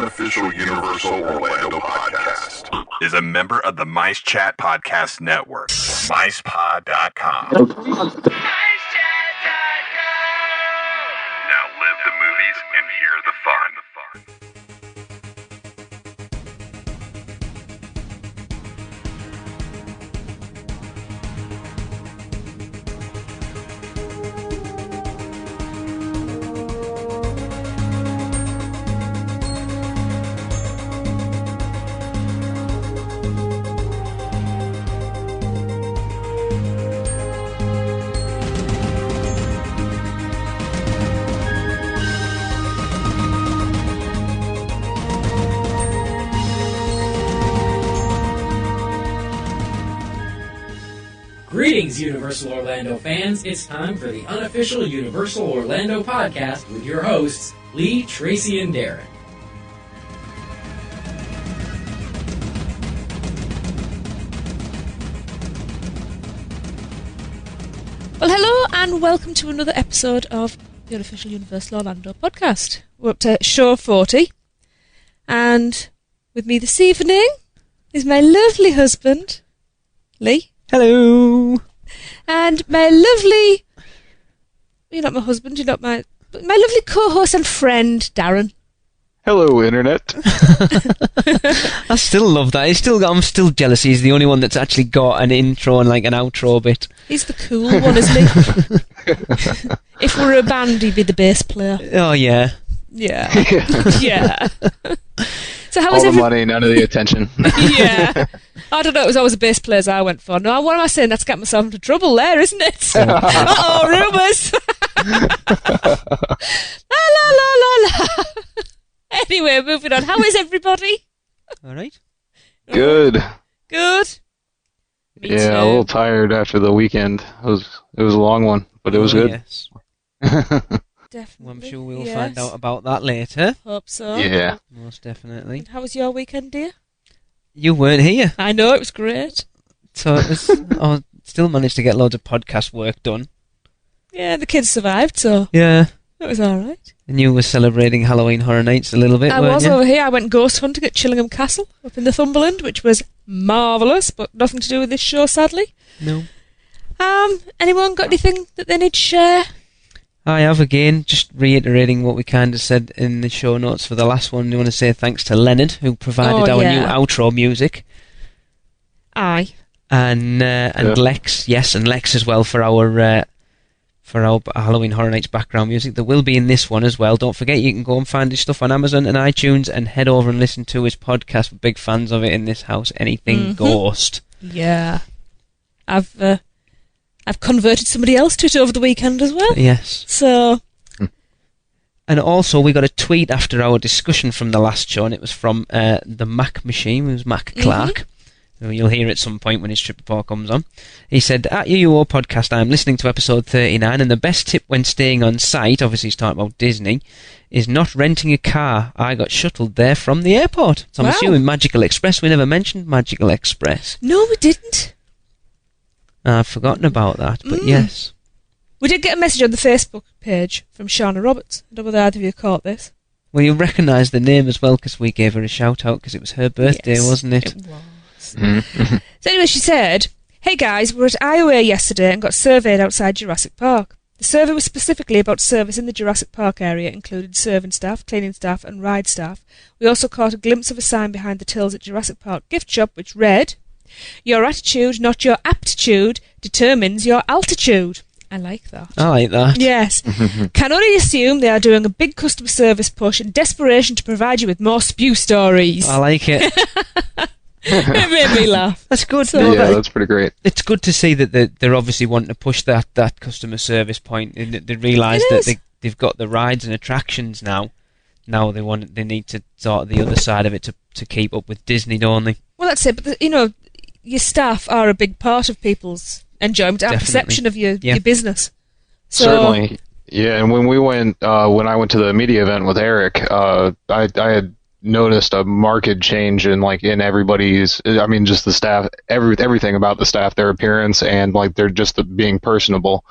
unofficial Universal Orlando podcast is a member of the Mice Chat Podcast Network. MicePod.com. Now live the movies and hear the fun. Greetings, Universal Orlando fans. It's time for the unofficial Universal Orlando podcast with your hosts, Lee, Tracy, and Darren. Well, hello and welcome to another episode of the unofficial Universal Orlando podcast. We're up to show 40, and with me this evening is my lovely husband, Lee. Hello. And my lovely... You're not my husband, you're not my lovely co-host and friend, Darren. Hello, Internet. I still love that. I'm still jealous. He's the only one that's actually got an intro and like an outro bit. He's the cool one, isn't he? If we were a band, he'd be the bass player. Oh, yeah. Yeah. Yeah. So how All the money, none of the attention. Yeah. I don't know, it was always the bass players I went for. No, what am I saying? That's got myself into trouble there, isn't it? Uh-oh, rumours! La la la la la. Anyway, moving on. How is everybody? All right. Good. Good? Me Yeah, too. a little tired after the weekend. It was a long one, but it was good. Yes. Definitely. Well, I'm sure we'll yes. find out about that later. Hope so. Yeah. Most definitely. And how was your weekend, dear? You weren't here, I know, it was great. so it was. I still managed to get loads of podcast work done. Yeah, the kids survived, so Yeah. it was alright. And you were celebrating Halloween Horror Nights a little bit, I weren't was you? over here. I went ghost hunting at Chillingham Castle up in Northumberland, which was marvellous, but nothing to do with this show, sadly. No. Anyone got anything that they need to share? I have again, just reiterating what we kind of said in the show notes for the last one. I want to say thanks to Leonard, who provided our new outro music. Aye. And Lex, yes, and Lex as well for our Halloween Horror Nights background music. That will be in this one as well. Don't forget, you can go and find his stuff on Amazon and iTunes, and head over and listen to his podcast. We're big fans of it in this house. Anything Ghost. Yeah. I've converted somebody else to it over the weekend as well. Yes. So. And also, we got a tweet after our discussion from the last show, and it was from the Mac Machine, who's Mac Clark. You'll hear at some point when his trip report comes on. He said, at UUO podcast, I'm listening to episode 39, and the best tip when staying on site, obviously he's talking about Disney, is not renting a car. I got shuttled there from the airport. So I'm assuming Magical Express. We never mentioned Magical Express. No, we didn't. I've forgotten about that, but yes. We did get a message on the Facebook page from Shauna Roberts. I don't know whether either of you caught this. Well, you recognise the name as well, because we gave her a shout-out, because it was her birthday, Yes, wasn't it? It was. So anyway, she said, hey guys, we were at IOA yesterday and got surveyed outside Jurassic Park. The survey was specifically about service in the Jurassic Park area, included serving staff, cleaning staff and ride staff. We also caught a glimpse of a sign behind the tills at Jurassic Park gift shop which read, your attitude, not your aptitude, determines your altitude. I like that. I like that. Yes. Can only assume they are doing a big customer service push in desperation to provide you with more spew stories. I like it. It made me laugh. That's good. So, Yeah, that's pretty great. It's good to see that they're obviously wanting to push that customer service point, and that they realise that they've got the rides and attractions now. Now they need to sort of the other side of it to keep up with Disney, don't they? Well, that's it. But your staff are a big part of people's enjoyment and perception of your business. So, Certainly. Yeah, and when we went, when I went to the media event with Eric, I had noticed a marked change in everybody's, I mean, just the staff, everything about the staff, their appearance, and they're just being personable.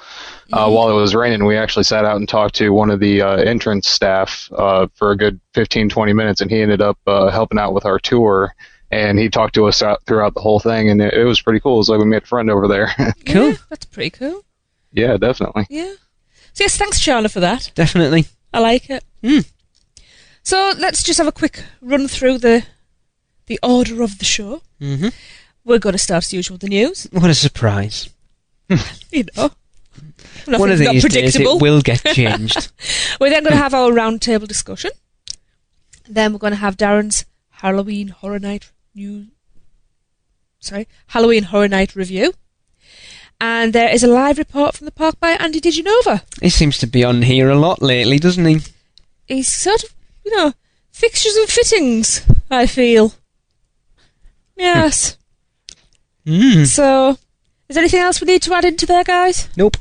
While it was raining, we actually sat out and talked to one of the entrance staff for a good 15-20 minutes, and he ended up helping out with our tour. And he talked to us throughout the whole thing, and it was pretty cool. It was like we made a friend over there. Cool. Yeah, that's pretty cool. Yeah, definitely. Yeah. So yes, thanks, Charla, for that. Definitely. I like it. So let's just have a quick run through the order of the show. Mm-hmm. We're going to start as usual with the news. What a surprise. You know. One of Nothing's not these days predictable. it will get changed. We're then going to have our roundtable discussion. Then we're going to have Darren's Halloween Horror Night review. And there is a live report from the park by Andy Diginova. He seems to be on here a lot lately, doesn't he? He's sort of, fixtures and fittings, I feel. Yes. So, is there anything else we need to add into there, guys? Nope.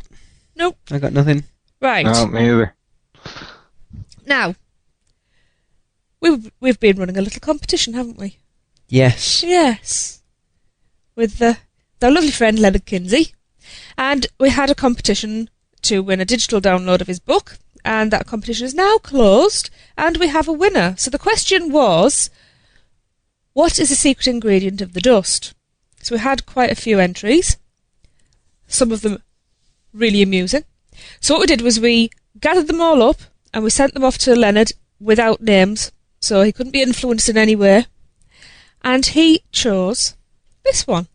Nope. I got nothing. Right. No, me either. Now, we've been running a little competition, haven't we? Yes. Yes. With our lovely friend Leonard Kinsey. And we had a competition to win a digital download of his book, and that competition is now closed, and we have a winner. So the question was, what is the secret ingredient of the dust? So we had quite a few entries, some of them really amusing. So what we did was we gathered them all up, and we sent them off to Leonard without names, so he couldn't be influenced in any way. And he chose this one.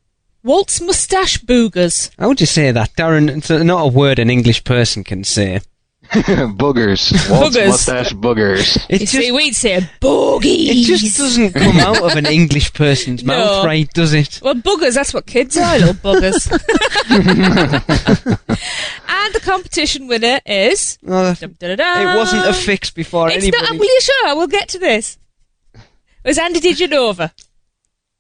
Walt's Moustache Boogers. How would you say that, Darren? It's not a word an English person can say. Boogers. Walt's Boogers. Mustache Boogers. We'd say boogies. It just doesn't come out of an English person's mouth, right, does it? Well, boogers, that's what kids are, little buggers. And the competition winner is... It wasn't a fix before It's anybody... not, I'm really sure, we'll get to this. It was Andy Diginova.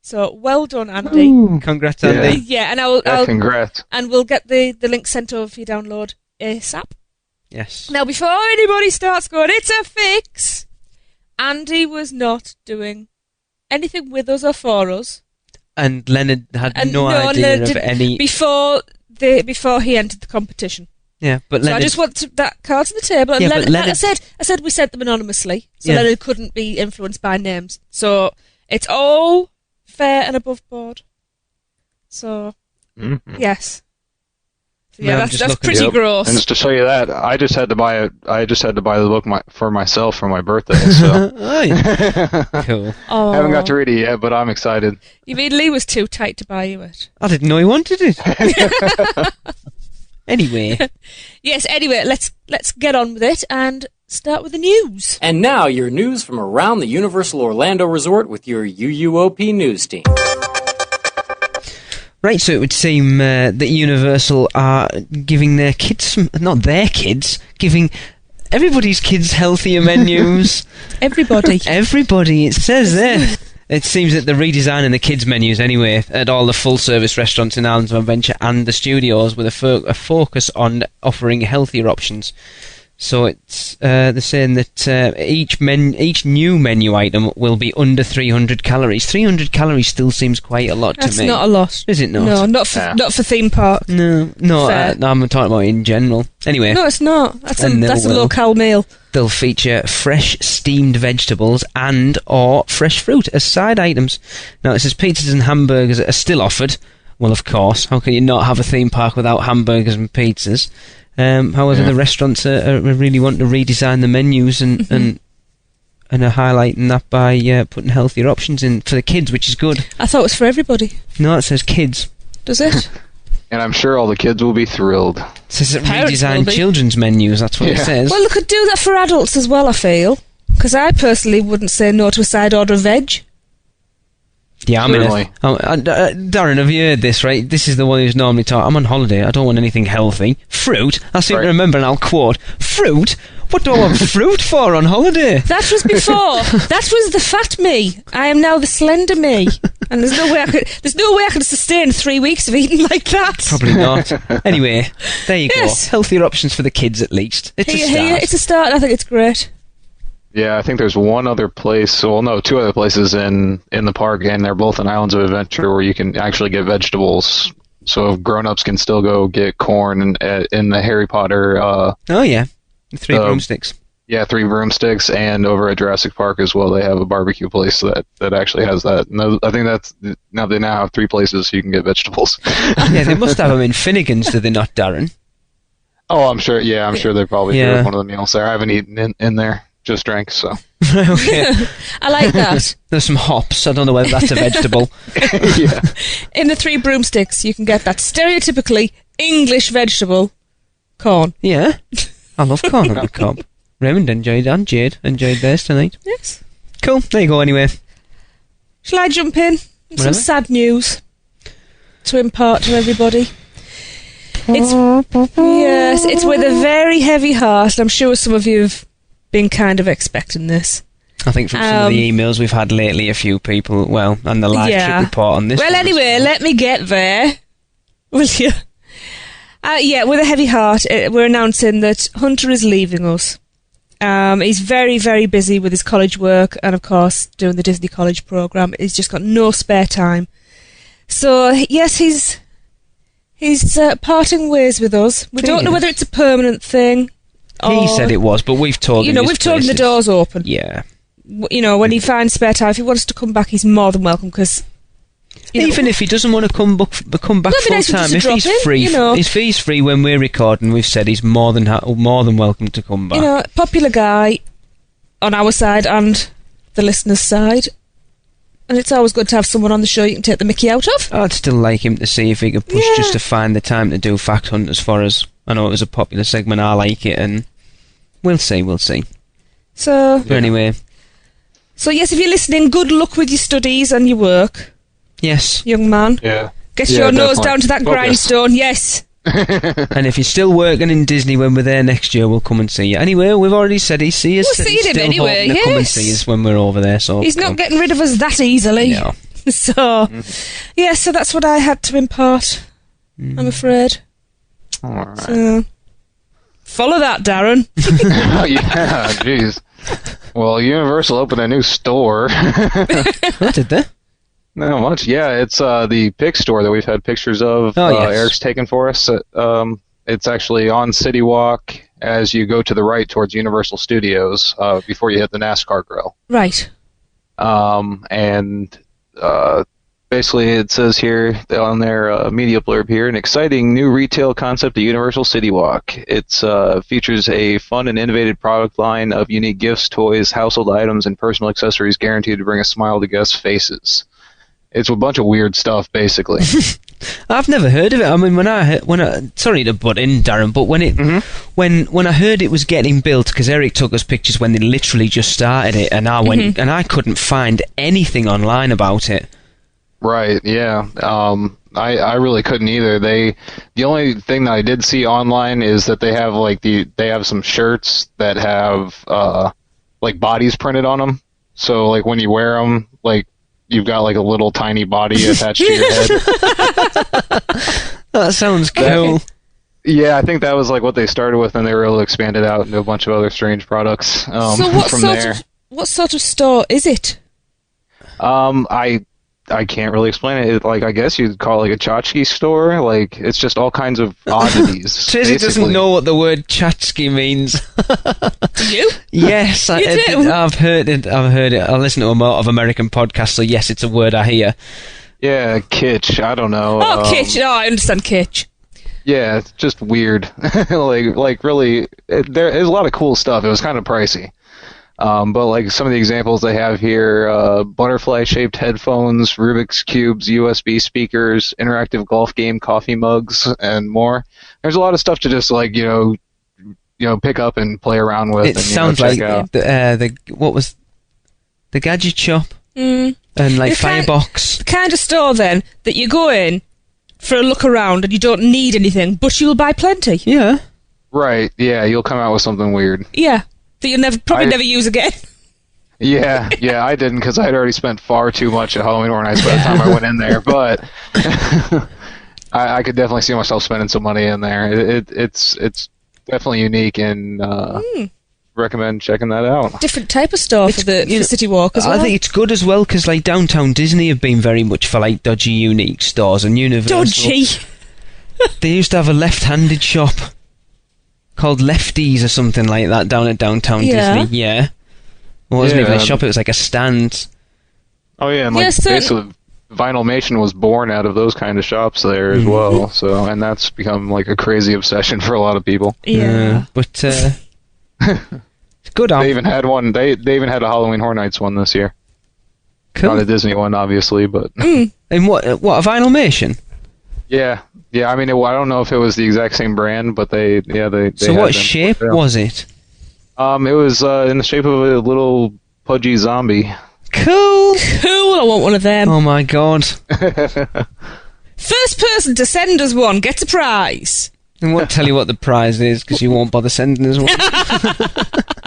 So, well done, Andy. Ooh. Congrats, Andy. Yeah, and I'll Congrats. and we'll get the link sent over for you download ASAP. Yes. Now, before anybody starts going, it's a fix, Andy was not doing anything with us or for us. And Leonard had no idea of any... Before he entered the competition. Yeah, but So Leonard... I just want that cards on the table. And Yeah, but Leonard... I said we sent them anonymously, so Yeah. Leonard couldn't be influenced by names. So it's all fair and above board. So yes. So yeah, No, that's pretty gross. And just to show you that, I just had to buy the book for myself for my birthday. So Cool. Oh. I haven't got to read it yet, but I'm excited. You mean Lee was too tight to buy you it? I didn't know he wanted it. Anyway. Yes. Anyway, let's get on with it and start with the news. And now your news from around the Universal Orlando Resort with your UUOP news team. Right, so it would seem that Universal are giving their kids, giving everybody's kids healthier menus. Everybody, it says there. It seems that they're redesigning the kids' menus anyway at all the full-service restaurants in Islands of Adventure and the studios with a focus on offering healthier options. So it's they're saying that each new menu item will be under 300 calories. 300 calories still seems quite a lot to me. that's not a lot. Is it not? No, not for theme park. No, I'm talking about in general. Anyway. No, it's not. That's a will. local meal. They'll feature fresh steamed vegetables and or fresh fruit as side items. Now it says pizzas and hamburgers are still offered. Well, of course. How can you not have a theme park without hamburgers and pizzas? However, the restaurants are really wanting to redesign the menus and are highlighting that by putting healthier options in for the kids, which is good. I thought it was for everybody. No, it says kids. Does it? And I'm sure all the kids will be thrilled. It says that Parents will redesign be. children's menus, that's what it says. Well, they could do that for adults as well, I feel. Because I personally wouldn't say no to a side order of veg. Yeah, I mean, Certainly. Darren, have you heard this, right? This is the one who's normally taught, I'm on holiday, I don't want anything healthy. Fruit? I seem to remember, and I'll quote, fruit? What do I want fruit for on holiday? That was before. That was the fat me. I am now the slender me. And there's no way I could sustain 3 weeks of eating like that. Probably not. Anyway, there you Yes. go. Healthier options for the kids, at least. It's a start. It's a start. I think it's great. Yeah, I think there's one other place. Well, no, two other places in the park, and they're both in Islands of Adventure where you can actually get vegetables. So grown-ups can still go get corn in the Harry Potter. Oh yeah, the 3 broomsticks. Yeah, 3 broomsticks, and over at Jurassic Park as well, they have a barbecue place that actually has that. And I think that's now they have 3 places you can get vegetables. Yeah, they must have them in Finnegan's, do they not, Darren? Oh, I'm sure. Yeah, I'm sure they probably do one of the meals there. I haven't eaten in there. Just drank, so. Okay. I like that. There's some hops. I don't know whether that's a vegetable. Yeah. In the 3 broomsticks, you can get that stereotypically English vegetable, corn. Yeah. I love corn on the cob. Raymond enjoyed and Jade enjoyed theirs tonight. Yes. Cool. There you go, anyway. Shall I jump in? Some sad news to impart to everybody. It's with a very heavy heart. I'm sure some of you have been kind of expecting this. I think from some of the emails we've had lately, a few people, and the live trip report on this. Well, anyway, let me get there. Will you? With a heavy heart, we're announcing that Hunter is leaving us. He's very, very busy with his college work and, of course, doing the Disney College programme. He's just got no spare time. So, yes, he's parting ways with us. We don't know whether it's a permanent thing. He said it was, but we've told him. We've told him the door's open. Yeah. When he finds spare time, if he wants to come back, he's more than welcome. Because even if he doesn't want to come back full time, if he's free, if he's free when we're recording, we've said he's more than welcome to come back. Popular guy on our side and the listeners' side. And it's always good to have someone on the show you can take the mickey out of. I'd still like him to see if he could push just to find the time to do Fact Hunters for us. I know it was a popular segment, I like it, and we'll see. So... But anyway... So yes, if you're listening, good luck with your studies and your work. Yes. Young man. Yeah. Get your nose down to that grindstone, yes. And if you're still working in Disney when we're there next year, we'll come and see you. Anyway, we've already said he's see us. We'll see him anyway, yes. Come and see us when we're over there. So he's not getting rid of us that easily. No. So, so that's what I had to impart, I'm afraid. All right. So, follow that, Darren. Yeah, jeez. Well, Universal opened a new store. What did they? Not much. Yeah, it's the Pick store that we've had pictures of. Yes. Eric's taken for us. It's actually on City Walk as you go to the right towards Universal Studios before you hit the NASCAR grill. Right. Basically, it says here on their media blurb here, an exciting new retail concept at Universal City Walk. It features a fun and innovative product line of unique gifts, toys, household items, and personal accessories guaranteed to bring a smile to guests' faces. It's a bunch of weird stuff, basically. I've never heard of it. I mean, when I sorry to butt in, Darren, but when I heard it was getting built, because Eric took us pictures when they literally just started it, and I went and I couldn't find anything online about it. Right. Yeah. I really couldn't either. The only thing that I did see online is that they have some shirts that have like bodies printed on them. So like when you wear them, like you've got like a little tiny body attached to your head. That sounds cool. Yeah, I think that was like what they started with, and they were able to expand it out into a bunch of other strange products. So what sort of store is it? I can't really explain it. I guess you'd call it like a tchotchke store. Like, it's just all kinds of oddities. Tracy doesn't know what the word tchotchke means. Do you? Yes, I've heard it. I listen to a lot of American podcasts, so yes, it's a word I hear. Yeah, kitsch. I don't know. Oh, kitsch. Oh, I understand kitsch. Yeah, it's just weird. like really, there's a lot of cool stuff. It was kind of pricey. But like some of the examples they have here, butterfly-shaped headphones, Rubik's Cubes, USB speakers, interactive golf game coffee mugs, and more. There's a lot of stuff to just pick up and play around with. It sounds like what was the gadget shop and like Firebox. The kind of store then that you go in for a look around and you don't need anything, but you'll buy plenty. Yeah. Right. Yeah, you'll come out with something weird. Yeah. That you'll probably never use again. Yeah, I didn't because I had already spent far too much at Halloween Horror Nights by the time I went in there. But I could definitely see myself spending some money in there. It's definitely unique, and recommend checking that out. Different type of store for City Walk as well. I think it's good as well because like Downtown Disney have been very much for like dodgy, unique stores, and Universal. Dodgy. They used to have a left-handed shop called Lefties or something like that down at Downtown Disney. Yeah. It wasn't even a shop; it was like a stand. Oh yeah, and basically, Vinylmation was born out of those kind of shops there as well. So, and that's become like a crazy obsession for a lot of people. Yeah, but it's good. They even had one. They even had a Halloween Horror Nights one this year. Cool. Not a Disney one, obviously, but. And what a Vinylmation? Yeah. I mean, I don't know if it was the exact same brand, but they. So what shape was it? It was in the shape of a little pudgy zombie. Cool. I want one of them. Oh my god. First person to send us one gets a prize. I won't tell you what the prize is because you won't bother sending us one.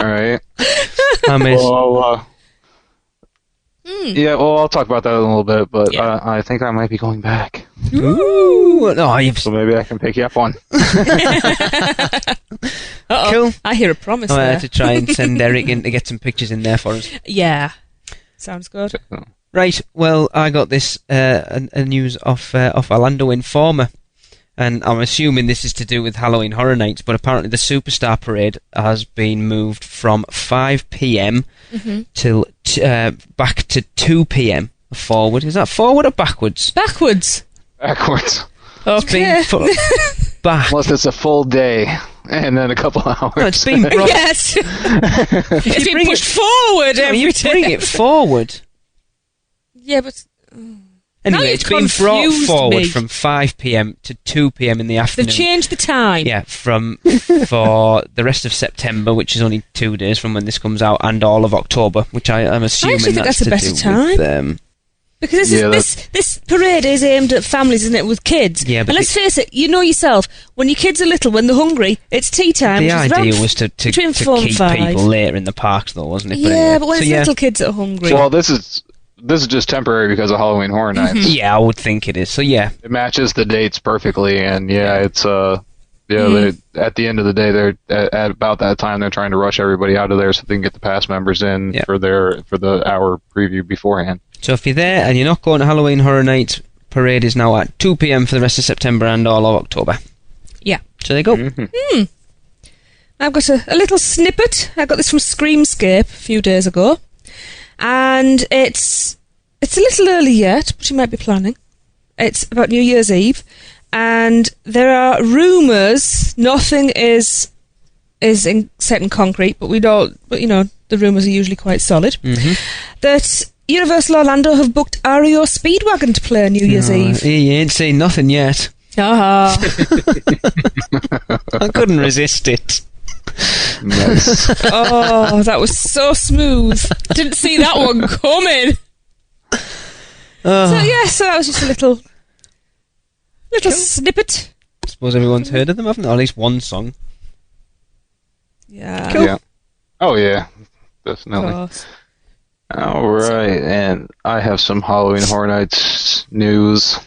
Alright. Yeah, well, I'll talk about that in a little bit, but I think I might be going back. Ooh! So maybe I can pick you up one. Cool. I hear a promise I there. had to try and send Eric in to get some pictures in there for us. Yeah. Sounds good. Right, well, I got this a news off Orlando Informer, and I'm assuming this is to do with Halloween Horror Nights, but apparently the Superstar Parade has been moved from 5 p.m. till back to 2 p.m. forward. Is that forward or backwards? Backwards. It's Okay. been back. Unless it's a full day and then a couple hours. No, it's been brought... Yes. It's been pushed forward every you day. bring it forward. Yeah, but... Anyway, it's been brought forward from 5 p.m. to 2 p.m. in the afternoon. They've changed the time. Yeah, for the rest of September, which is only 2 days from when this comes out, and all of October, which I'm assuming I actually think that's a better time. Because this parade is aimed at families, isn't it, with kids? Yeah, but and let's face it, you know yourself, when your kids are little, when they're hungry, it's tea time. The idea was to keep 4 and 5. people later in the parks, though, wasn't it? Yeah, but when it's little kids that are hungry. Well, this is just temporary because of Halloween Horror Nights. Yeah, I would think it is. So yeah, it matches the dates perfectly, and it's at the end of the day, they're at about that time they're trying to rush everybody out of there so they can get the pass members in for the hour preview beforehand. So if you're there and you're not going to Halloween Horror Nights, parade is now at 2 p.m. for the rest of September and all of October. Yeah. So there you go. I've got a little snippet. I got this from Screamscape a few days ago. And it's a little early yet, but you might be planning. It's about New Year's Eve. And there are rumours, nothing is set in concrete, but the rumours are usually quite solid, that Universal Orlando have booked REO Speedwagon to play New Year's Eve. You ain't seen nothing yet. I couldn't resist it. Nice. Oh, that was so smooth. Didn't see that one coming. So that was just a little snippet. I suppose everyone's heard of them, haven't they? Or at least one song. Yeah. Cool. Yeah. Oh yeah, definitely. All right, and I have some Halloween Horror Nights news.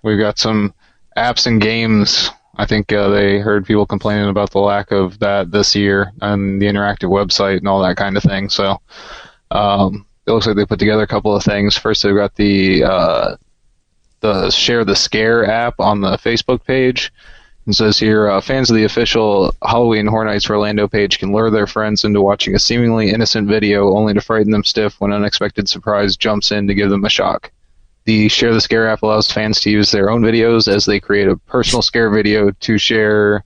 We've got some apps and games. I think they heard people complaining about the lack of that this year on the interactive website and all that kind of thing. So it looks like they put together a couple of things. First, they've got the Share the Scare app on the Facebook page. It says here, fans of the official Halloween Horror Nights Orlando page can lure their friends into watching a seemingly innocent video only to frighten them stiff when an unexpected surprise jumps in to give them a shock. The Share the Scare app allows fans to use their own videos as they create a personal scare video to share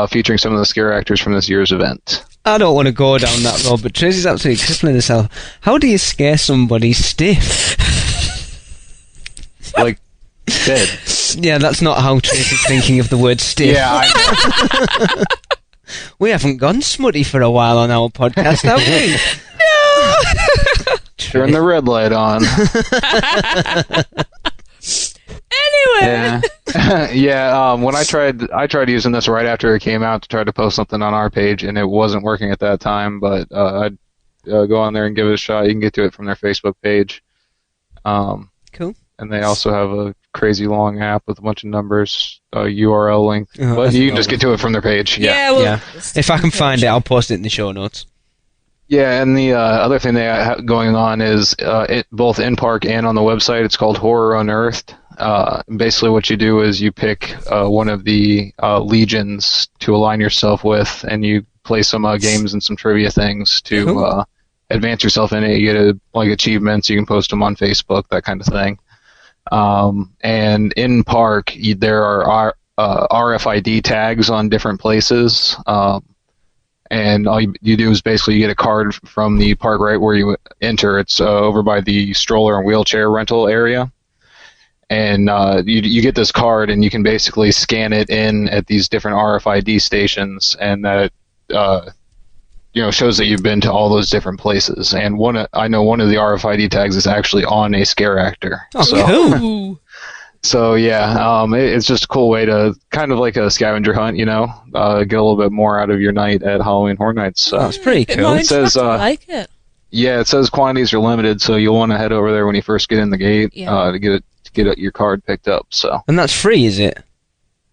featuring some of the scare actors from this year's event. I don't want to go down that road, but Tracy's absolutely crippling herself. How do you scare somebody stiff? Like, dead. Yeah, that's not how Tracy's thinking of the word stiff. Yeah, I know. We haven't gone smutty for a while on our podcast, have we? No! Turn the red light on. Anyway. Yeah. When I tried using this right after it came out to try to post something on our page, and it wasn't working at that time, but I'd go on there and give it a shot. You can get to it from their Facebook page. Cool. And they also have a crazy long app with a bunch of numbers, URL link. But you can just get to it from their page. Yeah. If I can find it, I'll post it in the show notes. Yeah, and the other thing they have going on is both in park and on the website. It's called Horror Unearthed. Basically, what you do is you pick one of the legions to align yourself with, and you play some games and some trivia things to advance yourself in it. You get achievements. You can post them on Facebook, that kind of thing. And in park, there are RFID tags on different places. And all you do is basically you get a card from the park right where you enter. It's over by the stroller and wheelchair rental area. And you get this card, and you can basically scan it in at these different RFID stations, and that shows that you've been to all those different places. And I know one of the RFID tags is actually on a scare actor. Oh, cool. So yeah, it's just a cool way to kind of like a scavenger hunt, get a little bit more out of your night at Halloween Horror Nights. So that's pretty cool. It says, I like it. Yeah, it says quantities are limited, so you'll want to head over there when you first get in the gate to get your card picked up. So. And that's free, is it?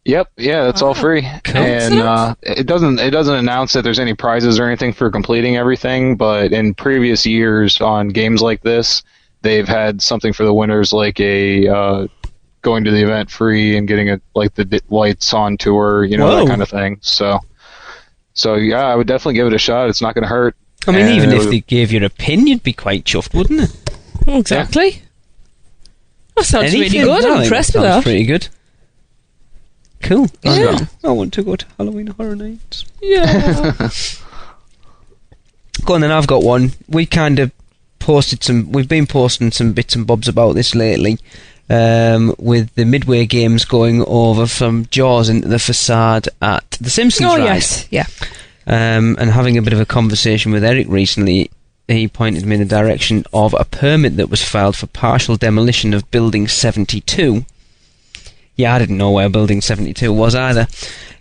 Yep, yeah, it's all free. Cool. And it doesn't announce that there's any prizes or anything for completing everything, but in previous years on games like this, they've had something for the winners, like a going to the event free and getting the lights on tour, that kind of thing. So yeah, I would definitely give it a shot. It's not going to hurt. I mean, even if they gave you a pin, you'd be quite chuffed, wouldn't it? Exactly. Yeah. That sounds really good. No, I'm impressed with that. Sounds pretty good. Cool. Yeah. I want to go to Halloween Horror Nights. Yeah. Go on then, I've got one. We've been posting some bits and bobs about this lately. With the Midway games going over from Jaws into the facade at the Simpsons ride. Yes, yeah. And having a bit of a conversation with Eric recently, he pointed me in the direction of a permit that was filed for partial demolition of Building 72. Yeah, I didn't know where Building 72 was either.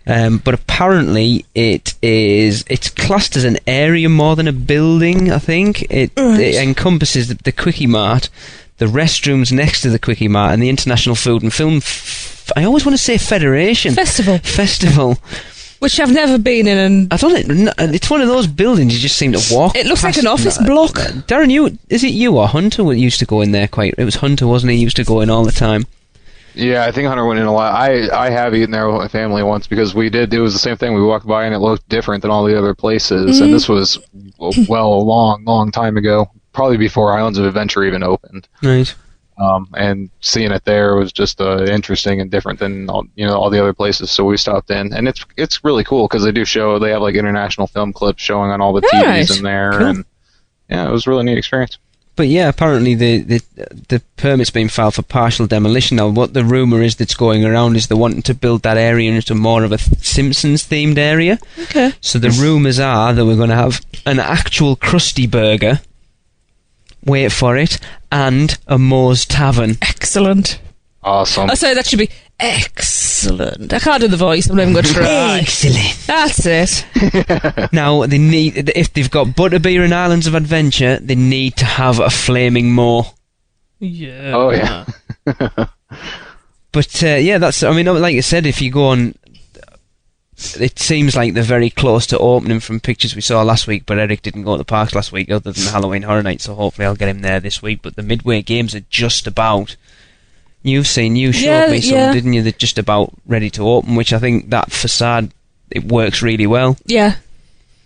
But apparently it's classed as an area more than a building, I think. It encompasses the Quickie Mart, the restrooms next to the Quickie Mart, and the International Food and Film I always want to say Festival. Which I've never been in, and I don't know. It's one of those buildings you just seem to walk. It looks like an office block. Darren, is it you or Hunter who used to go in there quite? It was Hunter, wasn't he? He used to go in all the time. Yeah, I think Hunter went in a lot. I have eaten there with my family once because it was the same thing. We walked by and it looked different than all the other places, and this was a long time ago, probably before Islands of Adventure even opened. Right. And seeing it there was just interesting and different than all the other places. So we stopped in, and it's really cool because they have like international film clips showing on all the TVs in there, cool. And yeah, it was a really neat experience. But yeah, apparently the permit's been filed for partial demolition. Now, what the rumour is that's going around is they're wanting to build that area into more of a Simpsons-themed area. Okay. So the rumours are that we're going to have an actual Krusty Burger, wait for it, and a Moe's Tavern. Excellent. Awesome. I say that should be excellent. I can't do the voice. I'm not even going to try. Excellent. That's it. Now, if they've got Butterbeer and Islands of Adventure, they need to have a Flaming Moe. Yeah. Oh, yeah. But, yeah, like I said, if you go on... It seems like they're very close to opening from pictures we saw last week, but Eric didn't go to the parks last week other than Halloween Horror Nights, so hopefully I'll get him there this week. But the Midway games are just about... You showed me some, didn't you? They're just about ready to open, which I think that facade, it works really well. Yeah.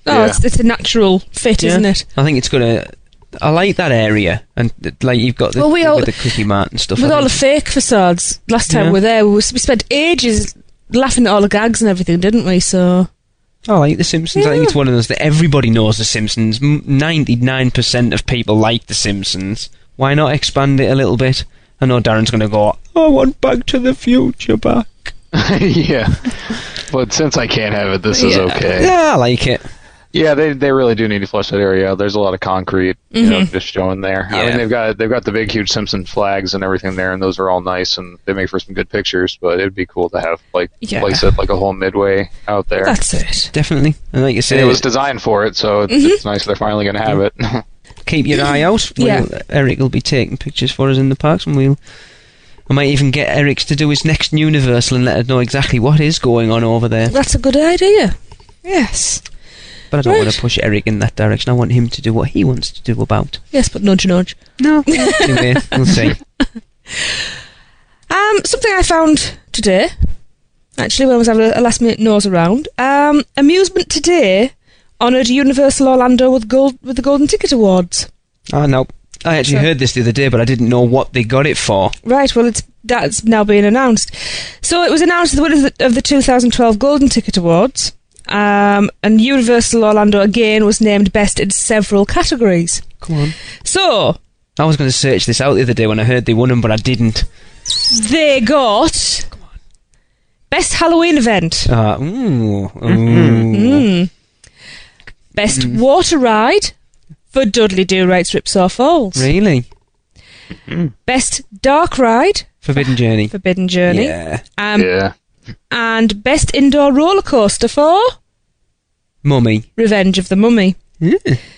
It's a natural fit, isn't it? I think it's going to... I like that area, and like you've got with the Quickie Mart and stuff. With all the fake facades, last time we were there, we spent ages laughing at all the gags and everything, didn't we? So I like The Simpsons. Yeah. I think it's one of those that everybody knows The Simpsons. 99% of people like The Simpsons. Why not expand it a little bit? I know Darren's going to go, I want Back to the Future back. Yeah. But since I can't have it, this is okay. Yeah, I like it. Yeah, they really do need to flush that area out. There's a lot of concrete, just showing there. Yeah. I mean, they've got the big, huge Simpsons flags and everything there, and those are all nice, and they make for some good pictures. But it'd be cool to have, like I said, like a whole Midway out there. That's it. Definitely. And like you said, it was designed for it, so it's nice they're finally going to have it. Keep your eye out. Eric will be taking pictures for us in the parks, and I might even get Eric to do his next Universal and let us know exactly what is going on over there. That's a good idea. Yes. But I don't want to push Eric in that direction. I want him to do what he wants to do about. Yes, but nudge, nudge. No. Anyway, we'll see. Something I found today, actually, when I was having a last-minute nose around. Amusement Today honoured Universal Orlando with the Golden Ticket Awards. Oh, no. I actually heard this the other day, but I didn't know what they got it for. Right, well, that's now being announced. So it was announced the winner of the 2012 Golden Ticket Awards, and Universal Orlando again was named best in several categories. Come on. So I was going to search this out the other day when I heard they won them, but I didn't. They got Best Halloween Event. Best Water Ride for Dudley Do Right's Ripsaw Falls. Really? Best Dark Ride. Forbidden Journey. Forbidden Journey. Yeah. Yeah. And Best Indoor Roller Coaster for Mummy. Revenge of the Mummy.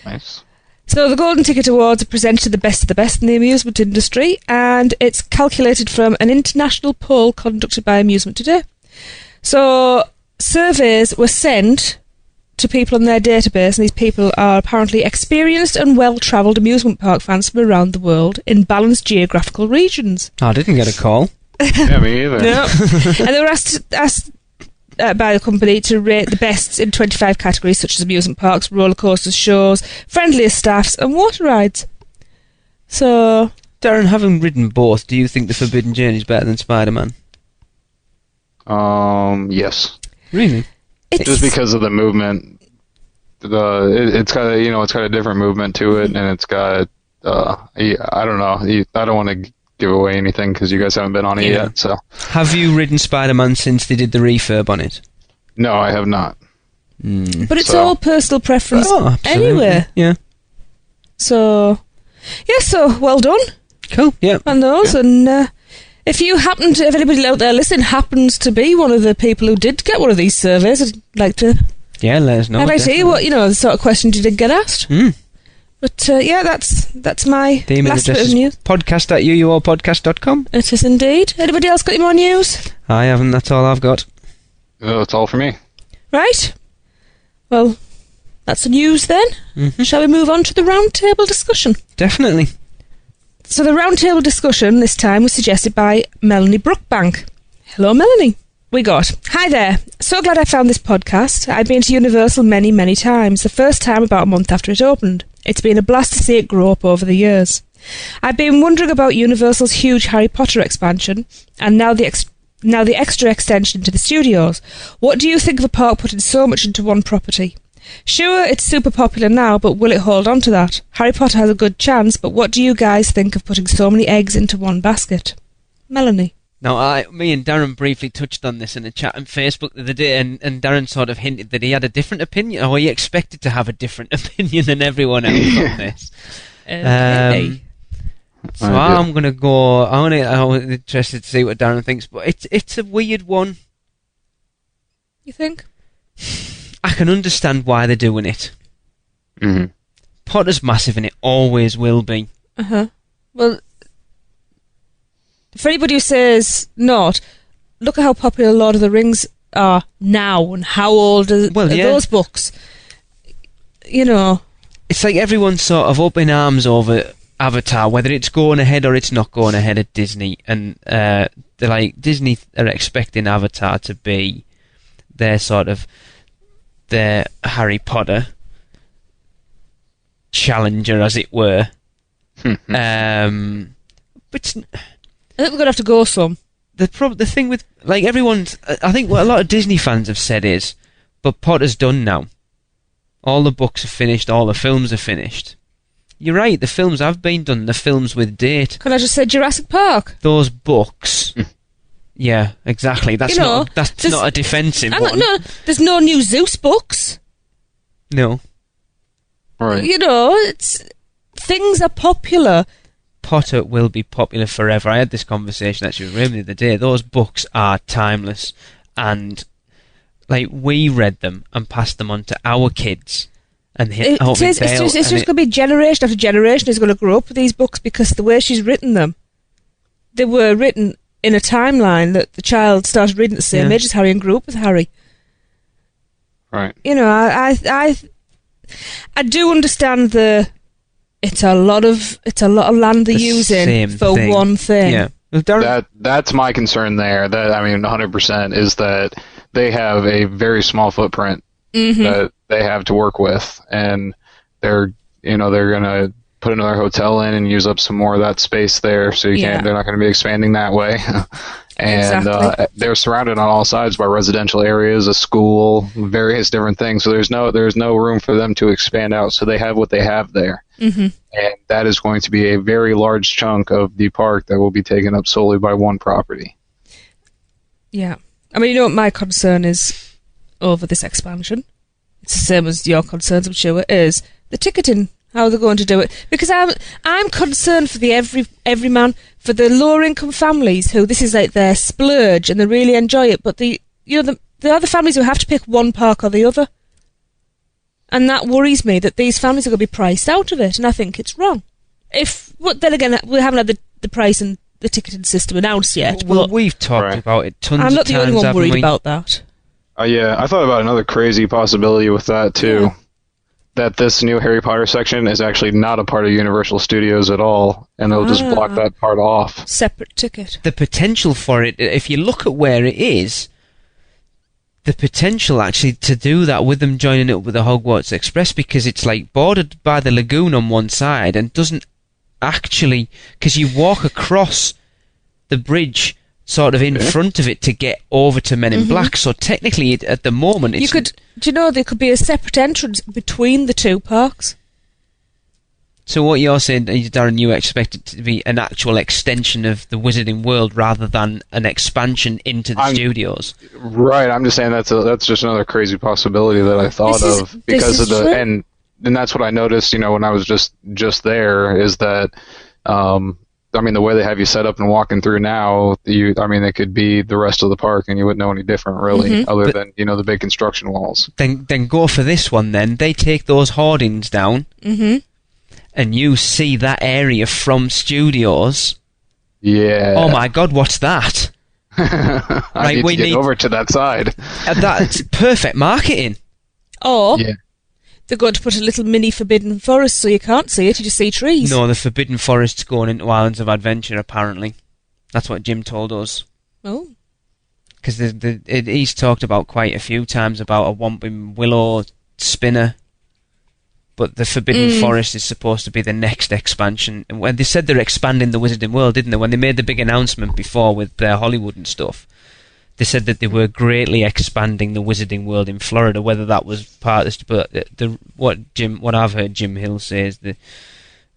Nice. So the Golden Ticket Awards are presented to the best of the best in the amusement industry, and it's calculated from an international poll conducted by Amusement Today. So surveys were sent to people on their database, and these people are apparently experienced and well-travelled amusement park fans from around the world in balanced geographical regions. I didn't get a call. Yeah, me either. No. And they were asked by the company to rate the bests in 25 categories such as amusement parks, roller coasters, shows, friendliest staffs and water rides. So, Darren, having ridden both, do you think the Forbidden Journey is better than Spider-Man? Yes. Really? Just because of the movement. It's got a different movement to it, and it's got I don't know. I don't want to give away anything because you guys haven't been on it yet. So, have you ridden Spider-Man since they did the refurb on it? No, I have not. But it's all personal preference anyway. Yeah. So, so well done. Cool. Yeah. On those, and if anybody out there listening happens to be one of the people who did get one of these surveys, I'd like to. Yeah, let us know. I'd like to hear what the sort of questions you did get asked. But that's my the email last bit address of news. podcast@uuopodcast.com. It is indeed. Anybody else got any more news? I haven't. That's all I've got. That's all for me. Right. Well, that's the news then. Shall we move on to the roundtable discussion? Definitely. So the roundtable discussion this time was suggested by Melanie Brookbank. Hello, Melanie. We got, hi there. So glad I found this podcast. I've been to Universal many, many times. The first time about a month after it opened. It's been a blast to see it grow up over the years. I've been wondering about Universal's huge Harry Potter expansion, and now the extra extension into the studios. What do you think of a park putting so much into one property? Sure, it's super popular now, but will it hold on to that? Harry Potter has a good chance, but what do you guys think of putting so many eggs into one basket? Melanie. Now, me and Darren briefly touched on this in a chat on Facebook the other day, and Darren sort of hinted that he had a different opinion, or he expected to have a different opinion than everyone else on this. So I'm going to go. I'm interested to see what Darren thinks, but it's a weird one. You think? I can understand why they're doing it. Mm-hmm. Potter's massive, and it always will be. Well, for anybody who says not, look at how popular Lord of the Rings are now, and how old are those books. It's like everyone's sort of up in arms over Avatar, whether it's going ahead or it's not going ahead at Disney, and they're like, Disney are expecting Avatar to be their Harry Potter challenger, as it were. But I think we're going to have to go some. The thing with, like, everyone's... I think what a lot of Disney fans have said is, but Potter's done now. All the books are finished, all the films are finished. You're right, the films have been done, the films with date. Can I just say Jurassic Park? Those books... Yeah, exactly. That's not a defensive one. No, there's no new Zeus books. No. Right. Things are popular. Potter will be popular forever. I had this conversation actually with Raymond the other day. Those books are timeless, and like, we read them and passed them on to our kids. And it's just going to be generation after generation is going to grow up with these books because the way she's written them, they were written in a timeline that the child started reading at the same age as Harry and grew up with Harry. Right. You know, I do understand it's a lot of land they're using for one thing. Yeah. Well, that's my concern there. 100% is that they have a very small footprint that they have to work with, and they're gonna put another hotel in and use up some more of that space there. So they're not going to be expanding that way. And they're surrounded on all sides by residential areas, a school, various different things. So there's no room for them to expand out. So they have what they have there. And that is going to be a very large chunk of the park that will be taken up solely by one property. Yeah. I mean, you know what my concern is over this expansion? It's the same as your concerns, I'm sure, is the ticketing. How they're going to do it, because I'm concerned for the everyman, for the lower income families who this is like their splurge and they really enjoy it, but the other families who have to pick one park or the other, and that worries me that these families are going to be priced out of it, and I think it's wrong. Then again, we haven't had the price and the ticketing system announced yet. Well, we've talked about it tons of times. I'm not the only one worried about that. Yeah, I thought about another crazy possibility with that too. Yeah. That this new Harry Potter section is actually not a part of Universal Studios at all, and they'll just block that part off. Separate ticket. The potential for it, if you look at where it is, the potential actually to do that with them joining it with the Hogwarts Express, because it's like bordered by the lagoon on one side and doesn't actually, because you walk across the bridge sort of in front of it to get over to Men in Black, so technically at the moment it's... Do you know there could be a separate entrance between the two parks? So what you're saying, Darren, you expect it to be an actual extension of the Wizarding World rather than an expansion into the studios? Right, I'm just saying that's just another crazy possibility that I thought of because of the... And that's what I noticed, when I was just there, is that... the way they have you set up and walking through now, it could be the rest of the park and you wouldn't know any different, really, other than, the big construction walls. Then go for this one, then. They take those hoardings down, and you see that area from studios. Yeah. Oh my God, what's that? I need to get over to that side. That's perfect marketing. Or... Yeah. They're going to put a little mini Forbidden Forest so you can't see it, you just see trees. No, the Forbidden Forest's going into Islands of Adventure, apparently. That's what Jim told us. Oh. Because he's talked about quite a few times about a Whomping Willow spinner. But the Forbidden Forest is supposed to be the next expansion. And when they said they're expanding the Wizarding World, didn't they? When they made the big announcement before with Hollywood and stuff. They said that they were greatly expanding the Wizarding World in Florida. Whether that was part of this, but what I've heard Jim Hill say is that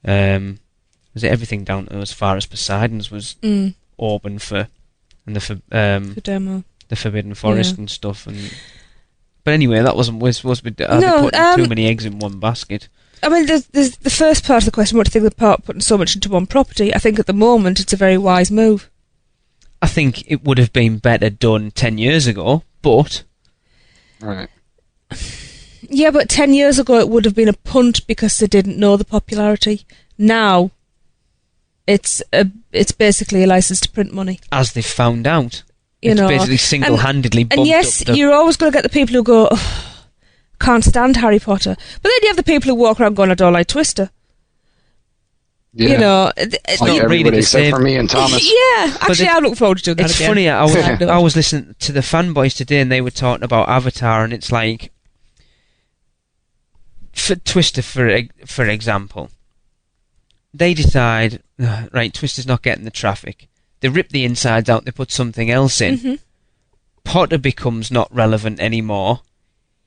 was it everything down to as far as Poseidon's was open for, and for demo, the Forbidden Forest and stuff. But anyway, that wasn't supposed to be. Putting too many eggs in one basket. I mean, there's the first part of the question: what do you think of the park putting so much into one property? I think at the moment it's a very wise move. I think it would have been better done 10 years ago, but... Right. Yeah, but 10 years ago it would have been a punt because they didn't know the popularity. Now, it's basically a license to print money. As they've found out. It's basically single-handedly bumped up. And yes, you're always going to get the people who go, can't stand Harry Potter. But then you have the people who walk around going, I don't like Twister. Yeah. It's like everybody except for me and Thomas. Yeah, actually, I look forward to doing that again. It's funny, I was listening to the fanboys today and they were talking about Avatar, and it's like, for Twister, for example, they decide, right, Twister's not getting the traffic. They rip the insides out, they put something else in. Potter becomes not relevant anymore.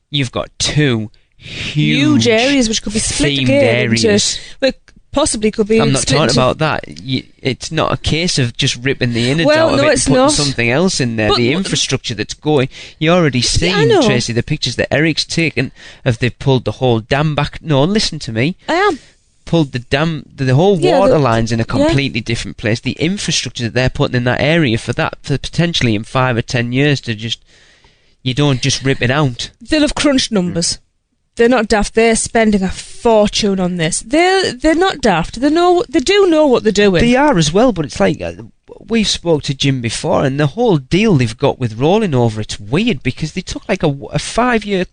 You've got two huge areas which could be split themed areas. Possibly could be. I'm not talking about that. It's not a case of just ripping the innards out of it and putting something else in there. But the infrastructure that's going, you already seen, Tracy, the pictures that Eric's taken of they pulled the whole dam back. No, listen to me. I am. Pulled the dam, the whole water lines in a completely different place. The infrastructure that they're putting in that area for potentially in 5 or 10 years you don't just rip it out. They'll have crunched numbers. They're not daft. They're spending a fortune on this. They're not daft. They do know what they're doing. They are as well, but it's like we've spoke to Jim before, and the whole deal they've got with Rowling over it's weird because they took like a 5-year.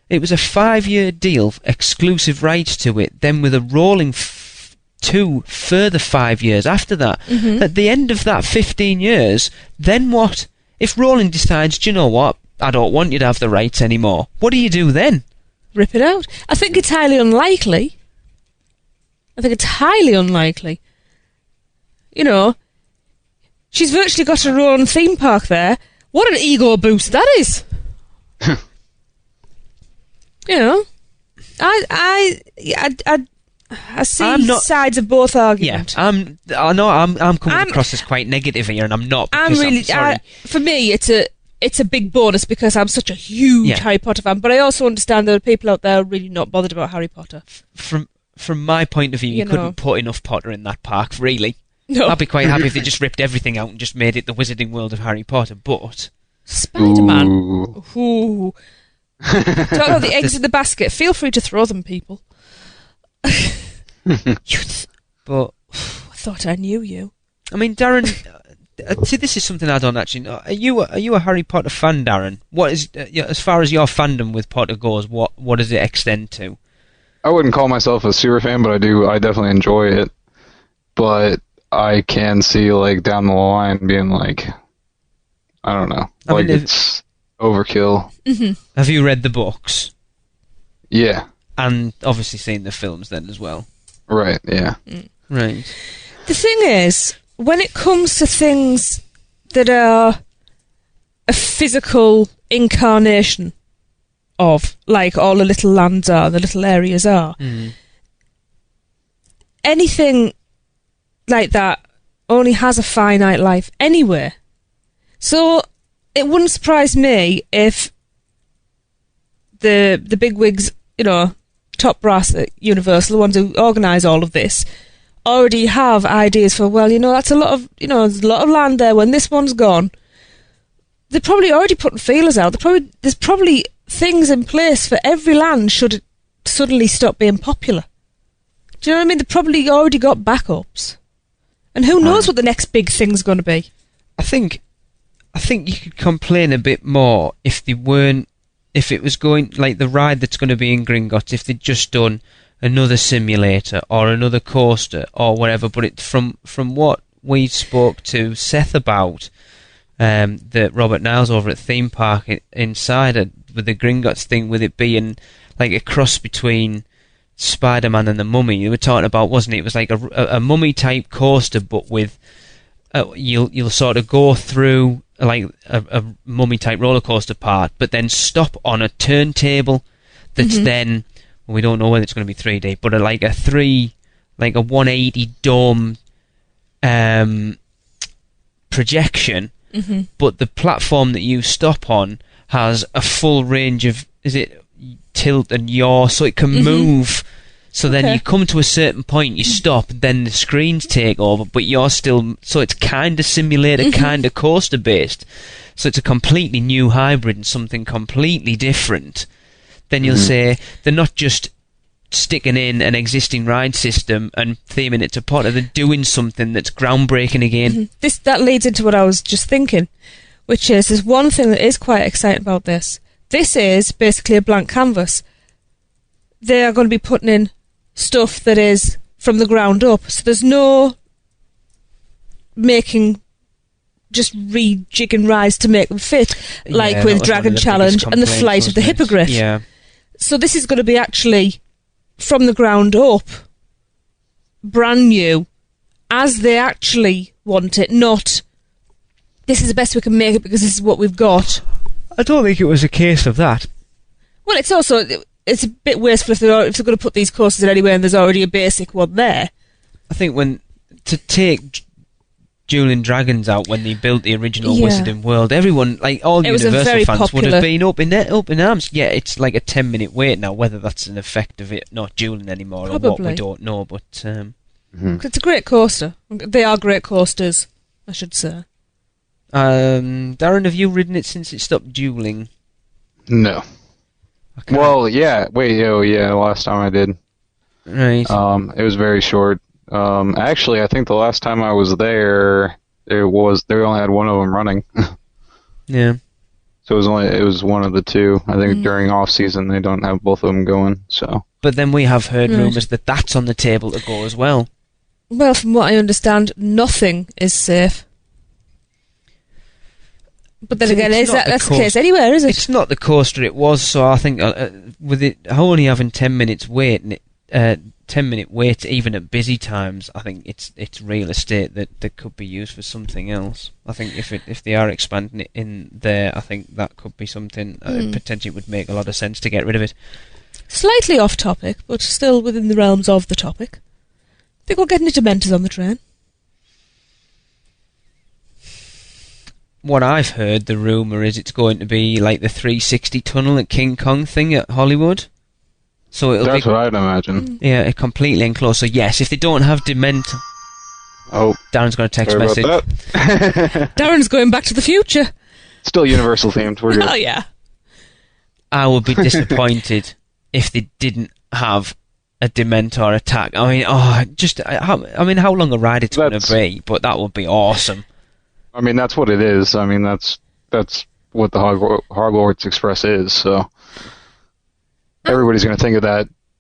It was a 5-year deal, exclusive rights to it. Then with a rolling 2 further 5 years after that. Mm-hmm. At the end of that 15 years, then what? If Rowling decides, do you know what? I don't want you to have the rights anymore. What do you do then? Rip it out. I think it's highly unlikely. You know, she's virtually got her own theme park there. What an ego boost that is. You know, I see sides of both arguments. Yeah, I know I'm coming across as quite negative here, and I'm not. I'm sorry. For me, it's a big bonus because I'm such a huge Harry Potter fan. But I also understand there are people out there really not bothered about Harry Potter. From my point of view, you couldn't put enough Potter in that park, really. No. I'd be quite happy if they just ripped everything out and just made it the Wizarding World of Harry Potter. But Spider-Man. Ooh. Don't know the eggs in the basket. Feel free to throw them, people. But I thought I knew you. I mean, Darren. See, this is something I don't actually know. Are you a Harry Potter fan, Darren? What is as far as your fandom with Potter goes? What does it extend to? I wouldn't call myself a super fan, but I definitely enjoy it. But I can see like down the line being like, I don't know, like it's overkill. Mm-hmm. Have you read the books? Yeah. And obviously seen the films then as well. Right, yeah. Right. The thing is, when it comes to things that are a physical incarnation of, like all the little lands are, the little areas are, anything like that only has a finite life anyway. So it wouldn't surprise me if the bigwigs, you know, top brass at Universal, the ones who organise all of this, already have ideas for, well, you know, that's a lot of, you know, there's a lot of land there. When this one's gone, they're probably already putting feelers out. There's probably things in place for every land should it suddenly stop being popular. Do you know what I mean? They've probably already got backups. And who knows what the next big thing's going to be? I think you could complain a bit more if they weren't, if it was going, like the ride that's going to be in Gringotts, if they'd just done another simulator or another coaster or whatever. But from what we spoke to Seth about, that Robert Niles over at Theme Park inside it, with the Gringotts thing, with it being like a cross between Spider-Man and the Mummy. You were talking about, wasn't it? It was like a Mummy type coaster, but with you'll sort of go through like a Mummy type roller coaster part, but then stop on a turntable that's then, well, we don't know whether it's going to be 3D, but like a 180 dome projection. But the platform that you stop on has a full range of, is it tilt and yaw, so it can move. So then you come to a certain point, you stop, then the screens take over, but you're still, so it's kind of simulator, kind of coaster based. So it's a completely new hybrid and something completely different. Then you'll say they're not just sticking in an existing ride system and theming it to Potter, they're doing something that's groundbreaking again. That leads into what I was just thinking, which is there's one thing that is quite exciting about this. This is basically a blank canvas. They are going to be putting in stuff that is from the ground up, so there's no making, just rejigging rides to make them fit, like with Dragon Challenge and the Flight of the Hippogriff. Yeah. So this is going to be actually from the ground up, brand new, as they actually want it, not this is the best we can make it because this is what we've got. I don't think it was a case of that. Well, it's also, it's a bit wasteful if they're going to put these courses in anyway and there's already a basic one there. I think to take Dueling Dragons out when they built the original Wizarding World, everyone, like all Universal fans, would have been up in arms. Yeah, it's like a 10-minute wait now. Whether that's an effect of it not dueling anymore or what, we don't know. But it's a great coaster. They are great coasters, I should say. Darren, have you ridden it since it stopped dueling? No. Okay. Well, yeah. Last time I did. Right. It was very short. Actually, I think the last time I was there, they only had one of them running. Yeah. So it was one of the two. I think during off season they don't have both of them going. So. But then we have heard rumours that that's on the table to go as well. Well, from what I understand, nothing is safe. But then again, that's the case anywhere, is it? It's not the coaster it was, so I think with it only having 10 minutes wait, 10-minute wait even at busy times, I think it's real estate that could be used for something else. I think if they are expanding it in there, I think that could be something potentially would make a lot of sense to get rid of it. Slightly off topic, but still within the realms of the topic. Think we'll get any Dementors on the train? What I've heard, the rumour is it's going to be like the 360 tunnel at King Kong thing at Hollywood. So that's what I'd imagine. Yeah, a completely enclosed. So yes, if they don't have Dementor... Oh. Darren's got a text message. Darren's going back to the future. Still Universal themed. We're good. Oh, yeah. I would be disappointed if they didn't have a Dementor attack. I mean, how long a ride it's going to be, but that would be awesome. I mean, that's what it is. I mean, that's what the Hogwarts Express is. So everybody's going to think of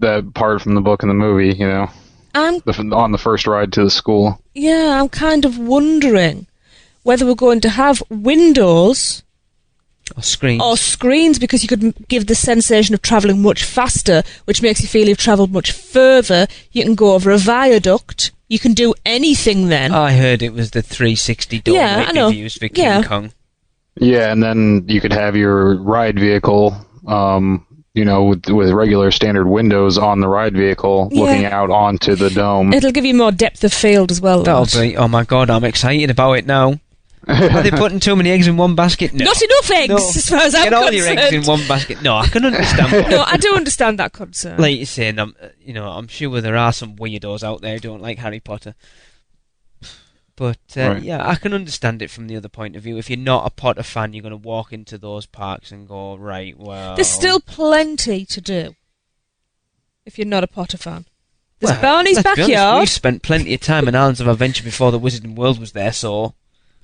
that part from the book and the movie, you know, on the first ride to the school. Yeah, I'm kind of wondering whether we're going to have windows or screens, because you could give the sensation of travelling much faster, which makes you feel you've travelled much further. You can go over a viaduct. You can do anything then. I heard it was the 360 door that they've used for King Kong. Yeah, and then you could have your ride vehicle, you know, with regular standard windows on the ride vehicle looking out onto the dome. It'll give you more depth of field as well. That'll be, oh my god, I'm excited about it now. Are they putting too many eggs in one basket? No. Not enough eggs, as far as I'm concerned. Get all your eggs in one basket. No, I can understand that. No, I do understand that concern. Like you're saying, I'm sure there are some weirdos out there who don't like Harry Potter. But, yeah, I can understand it from the other point of view. If you're not a Potter fan, you're going to walk into those parks and go, right, well... There's still plenty to do if you're not a Potter fan. There's Barney's backyard. Honest, we've spent plenty of time in Islands of Adventure before the Wizarding World was there, so...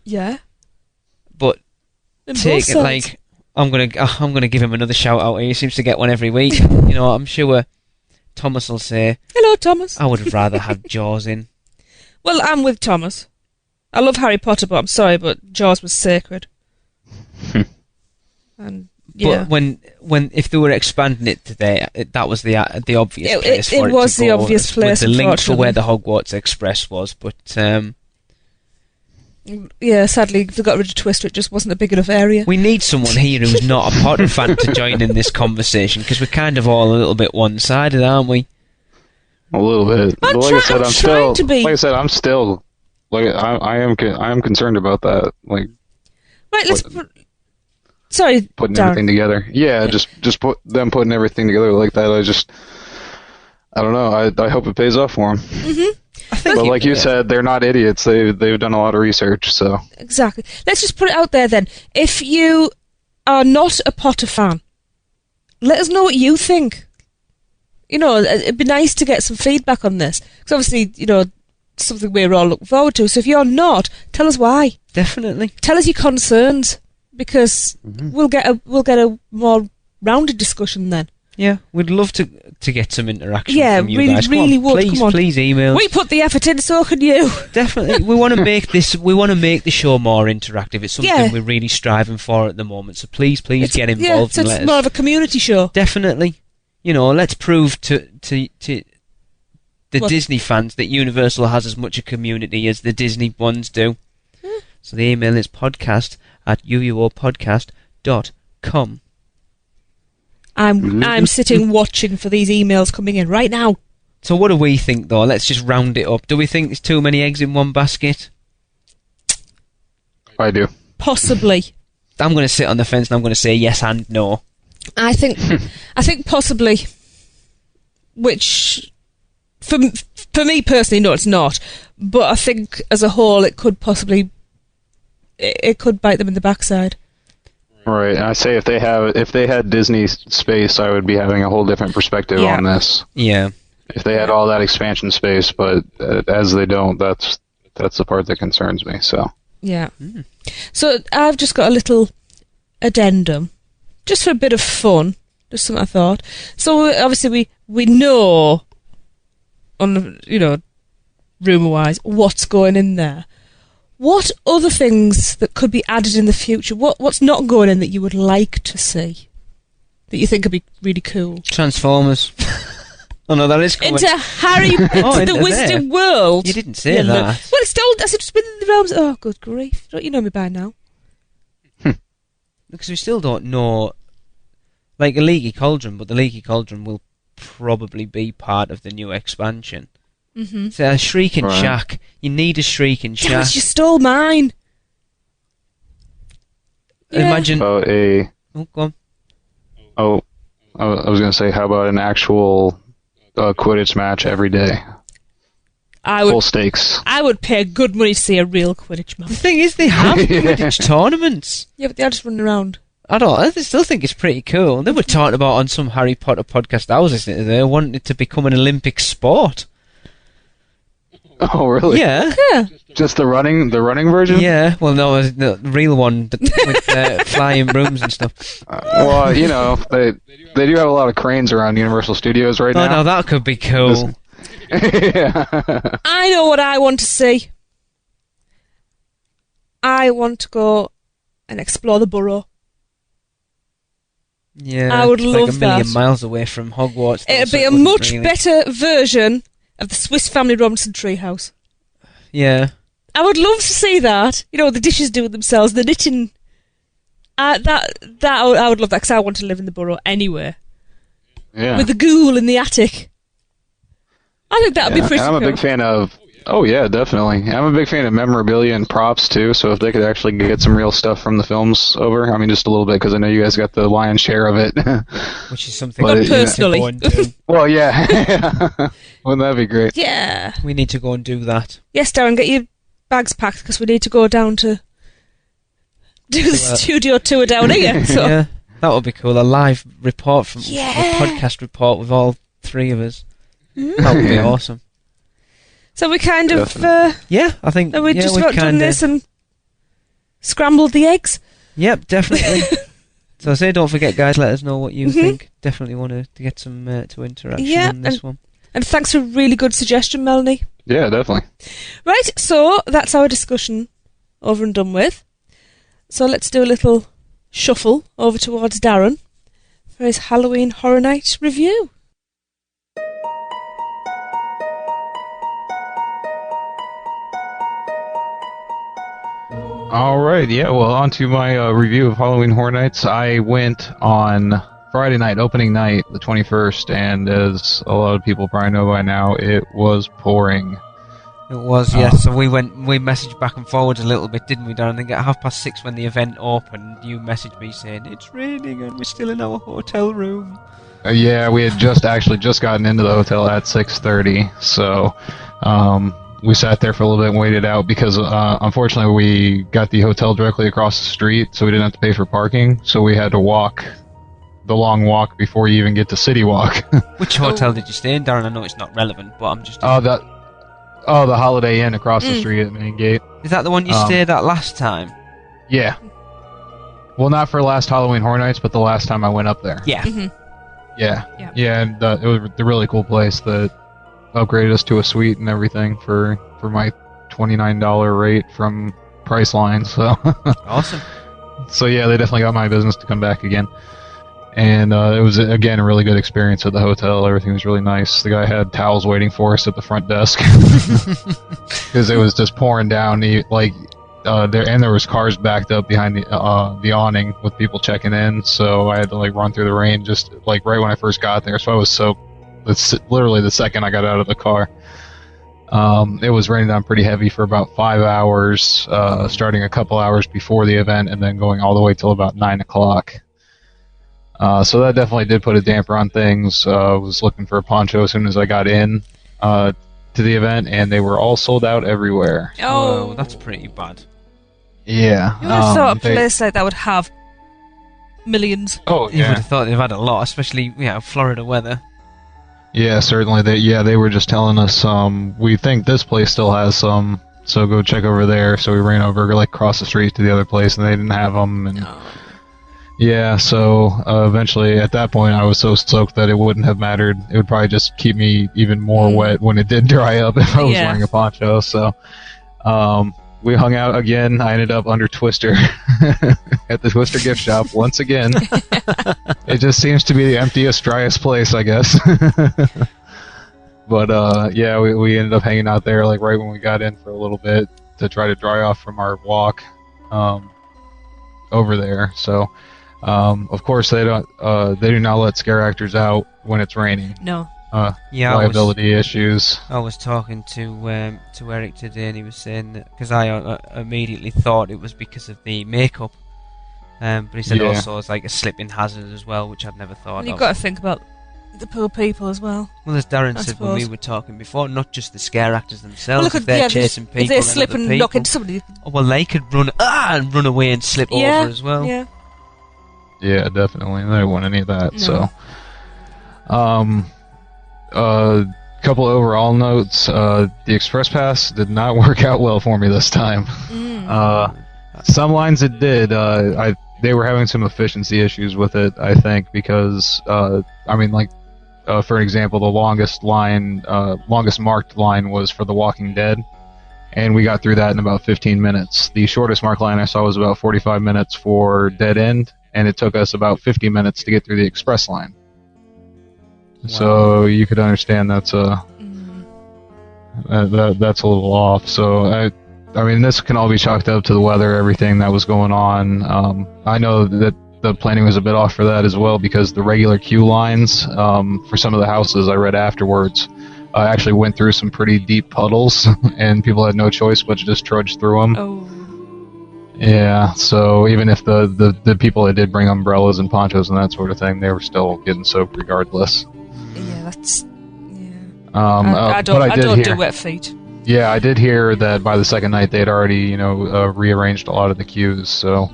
Yeah. But take it like I'm gonna give him another shout out here. He seems to get one every week. You know, I'm sure Thomas will say, "Hello, Thomas." I would have rather had Jaws in. Well, I'm with Thomas. I love Harry Potter, but I'm sorry, but Jaws was sacred. And yeah. But when if they were expanding it today, that was the obvious place for it. It was the obvious place. With the link for where the Hogwarts Express was, but. Yeah, sadly, if they got rid of Twister, it just wasn't a big enough area. We need someone here who's not a Potter fan to join in this conversation, because we're kind of all a little bit one-sided, aren't we? A little bit. I am still I am concerned about that. Like, right, let's sorry, putting Darren. everything together. Yeah, just putting everything together like that. I don't know. I hope it pays off for them. Mm-hmm. But like you said, they're not idiots. They've done a lot of research. So exactly. Let's just put it out there then. If you are not a Potter fan, let us know what you think. You know, it'd be nice to get some feedback on this, because obviously, you know, something we're all looking forward to. So if you're not, tell us why. Definitely. Tell us your concerns, because we'll get a more rounded discussion then. Yeah, we'd love to get some interaction from you really, guys. Really would. Come on. Please email. We put the effort in, so can you. Definitely. We want to make the show more interactive. It's something we're really striving for at the moment. So please get involved and let us. It's more of a community show. Definitely. You know, let's prove to the Disney fans that Universal has as much a community as the Disney ones do. So the email is podcast@uuopodcast.com. I'm sitting watching for these emails coming in right now. So what do we think, though? Let's just round it up. Do we think there's too many eggs in one basket? I do. Possibly. I'm going to sit on the fence and I'm going to say yes and no. I think possibly. Which, for me personally, no, it's not. But I think as a whole, it could possibly, it could bite them in the backside. Right, and I say if they had Disney space, I would be having a whole different perspective on this. Yeah. If they had all that expansion space, but as they don't, that's the part that concerns me. So. Yeah. So I've just got a little addendum, just for a bit of fun, just something I thought. So obviously we know, on rumour-wise, what's going in there. What other things that could be added in the future? What's not going in that you would like to see, that you think would be really cool? Transformers. Oh no, that is coming. Into Harry, into the Wizarding World. You didn't say that. Well, it's still, I said, just within the realms. Oh, good grief! Don't you know me by now? Because we still don't know, like a Leaky Cauldron, but the Leaky Cauldron will probably be part of the new expansion. Mm-hmm. So a Shrieking Shack. You need a Shrieking Damn, Shack. you stole mine. Imagine. About Oh, go on. Oh, I was going to say, how about an actual Quidditch match every day? Full stakes. I would pay good money to see a real Quidditch match. The thing is, they have Quidditch tournaments. Yeah, but they're just running around. I still think it's pretty cool. They were talking about on some Harry Potter podcast I was listening to, they wanted it to become an Olympic sport. Oh, really? Yeah. Just the running version? Yeah. Well, no, the real one with flying brooms and stuff. Well, they do have a lot of cranes around Universal Studios right now. Oh, no, that could be cool. Yeah. I know what I want to see. I want to go and explore the Burrow. Yeah, I would love like a million that. miles away from Hogwarts. It'd be a much better version of the Swiss Family Robinson treehouse. Yeah. I would love to see that. You know, the dishes do it themselves, the knitting. I would love that, because I want to live in the Burrow anyway. Yeah. With the ghoul in the attic. I think that would be pretty I'm cool. a big fan of... Oh, yeah, definitely. I'm a big fan of memorabilia and props, too, so if they could actually get some real stuff from the films over, I mean, just a little bit, because I know you guys got the lion's share of it. Which is something Not we need personally. to go and do. Well, yeah. Wouldn't that be great? Yeah. We need to go and do that. Yes, Darren, get your bags packed, because we need to go down to do the studio tour down here. So. Yeah, that would be cool. A live report from Yeah. a podcast report with all three of us. That would be awesome. So we kind of... Yeah, I think... we just we've about done this and scrambled the eggs. Yep, definitely. So I say, don't forget, guys, let us know what you think. Definitely want to get some to interaction on this one. And thanks for a really good suggestion, Melanie. Yeah, definitely. Right, so that's our discussion over and done with. So let's do a little shuffle over towards Darren for his Halloween Horror Night review. All right, yeah, well, on to my review of Halloween Horror Nights. I went on Friday night, opening night, the 21st, and as a lot of people probably know by now, it was pouring. It was, yes. So we messaged back and forwards a little bit, didn't we, Darren? I think at 6:30 when the event opened, you messaged me saying, it's raining and we're still in our hotel room. Yeah, we had just gotten into the hotel at 6:30, so we sat there for a little bit and waited out because unfortunately we got the hotel directly across the street, so we didn't have to pay for parking, so we had to walk the long walk before you even get to City Walk. Which hotel did you stay in, Darren? I know it's not relevant, but I'm just... the Holiday Inn across the street at the main gate. Is that the one you stayed at last time? Yeah. Well, not for last Halloween Horror Nights, but the last time I went up there. Yeah. Mm-hmm. Yeah, and it was a really cool place that upgraded us to a suite and everything for my $29 rate from Priceline. So Awesome. So yeah, they definitely got my business to come back again. And it was, again, a really good experience at the hotel. Everything was really nice. The guy had towels waiting for us at the front desk because it was just pouring down. There was cars backed up behind the awning with people checking in. So I had to run through the rain just right when I first got there. So I was soaked. Literally the second I got out of the car. It was raining down pretty heavy for about 5 hours, starting a couple hours before the event and then going all the way till about 9 o'clock. So that definitely did put a damper on things. I was looking for a poncho as soon as I got in to the event, and they were all sold out everywhere. Oh, Whoa, that's pretty bad. Yeah. You would have thought a place like that would have millions. Oh, You would yeah. have thought they've had a lot, especially Florida weather. Yeah, certainly. They were just telling us, we think this place still has some So go check over there. So we ran over, like, across the street to the other place, and they didn't have them. And yeah, so eventually, at that point, I was so soaked that it wouldn't have mattered. It would probably just keep me even more wet when it did dry up if I was wearing a poncho. So we hung out again. I ended up under Twister at the Twister gift shop once again. It just seems to be the emptiest, driest place, I guess. But yeah, we ended up hanging out there like right when we got in for a little bit to try to dry off from our walk over there. So of course they do not let scare actors out when it's raining. No. Liability issues. I was talking to Eric today, and he was saying that because I immediately thought it was because of the makeup, but he said also it's like a slipping hazard as well, which I'd never thought And of. you've got to think about the poor people as well. Well, as Darren said when we were talking before, not just the scare actors themselves. If they're chasing people, if they slip and knock into somebody, well, they could run away and slip over as well. Yeah. Yeah, definitely. They don't want any of that. No. So, couple of overall notes. The Express Pass did not work out well for me this time. Some lines it did. They were having some efficiency issues with it, I think, because for example, the longest marked line was for The Walking Dead, and we got through that in about 15 minutes. The shortest marked line I saw was about 45 minutes for Dead End, and it took us about 50 minutes to get through the Express line. Wow. So you could understand that's a little off. So I mean, this can all be chalked up to the weather, everything that was going on. I know that the planning was a bit off for that as well, because the regular queue lines for some of the houses I read afterwards actually went through some pretty deep puddles, and people had no choice but to just trudge through them. Oh. Yeah, so even if the people that did bring umbrellas and ponchos and that sort of thing, they were still getting soaked regardless. Yeah, that's... Yeah. I don't do wet feet. Yeah, I did hear that by the second night they had already, rearranged a lot of the queues. So,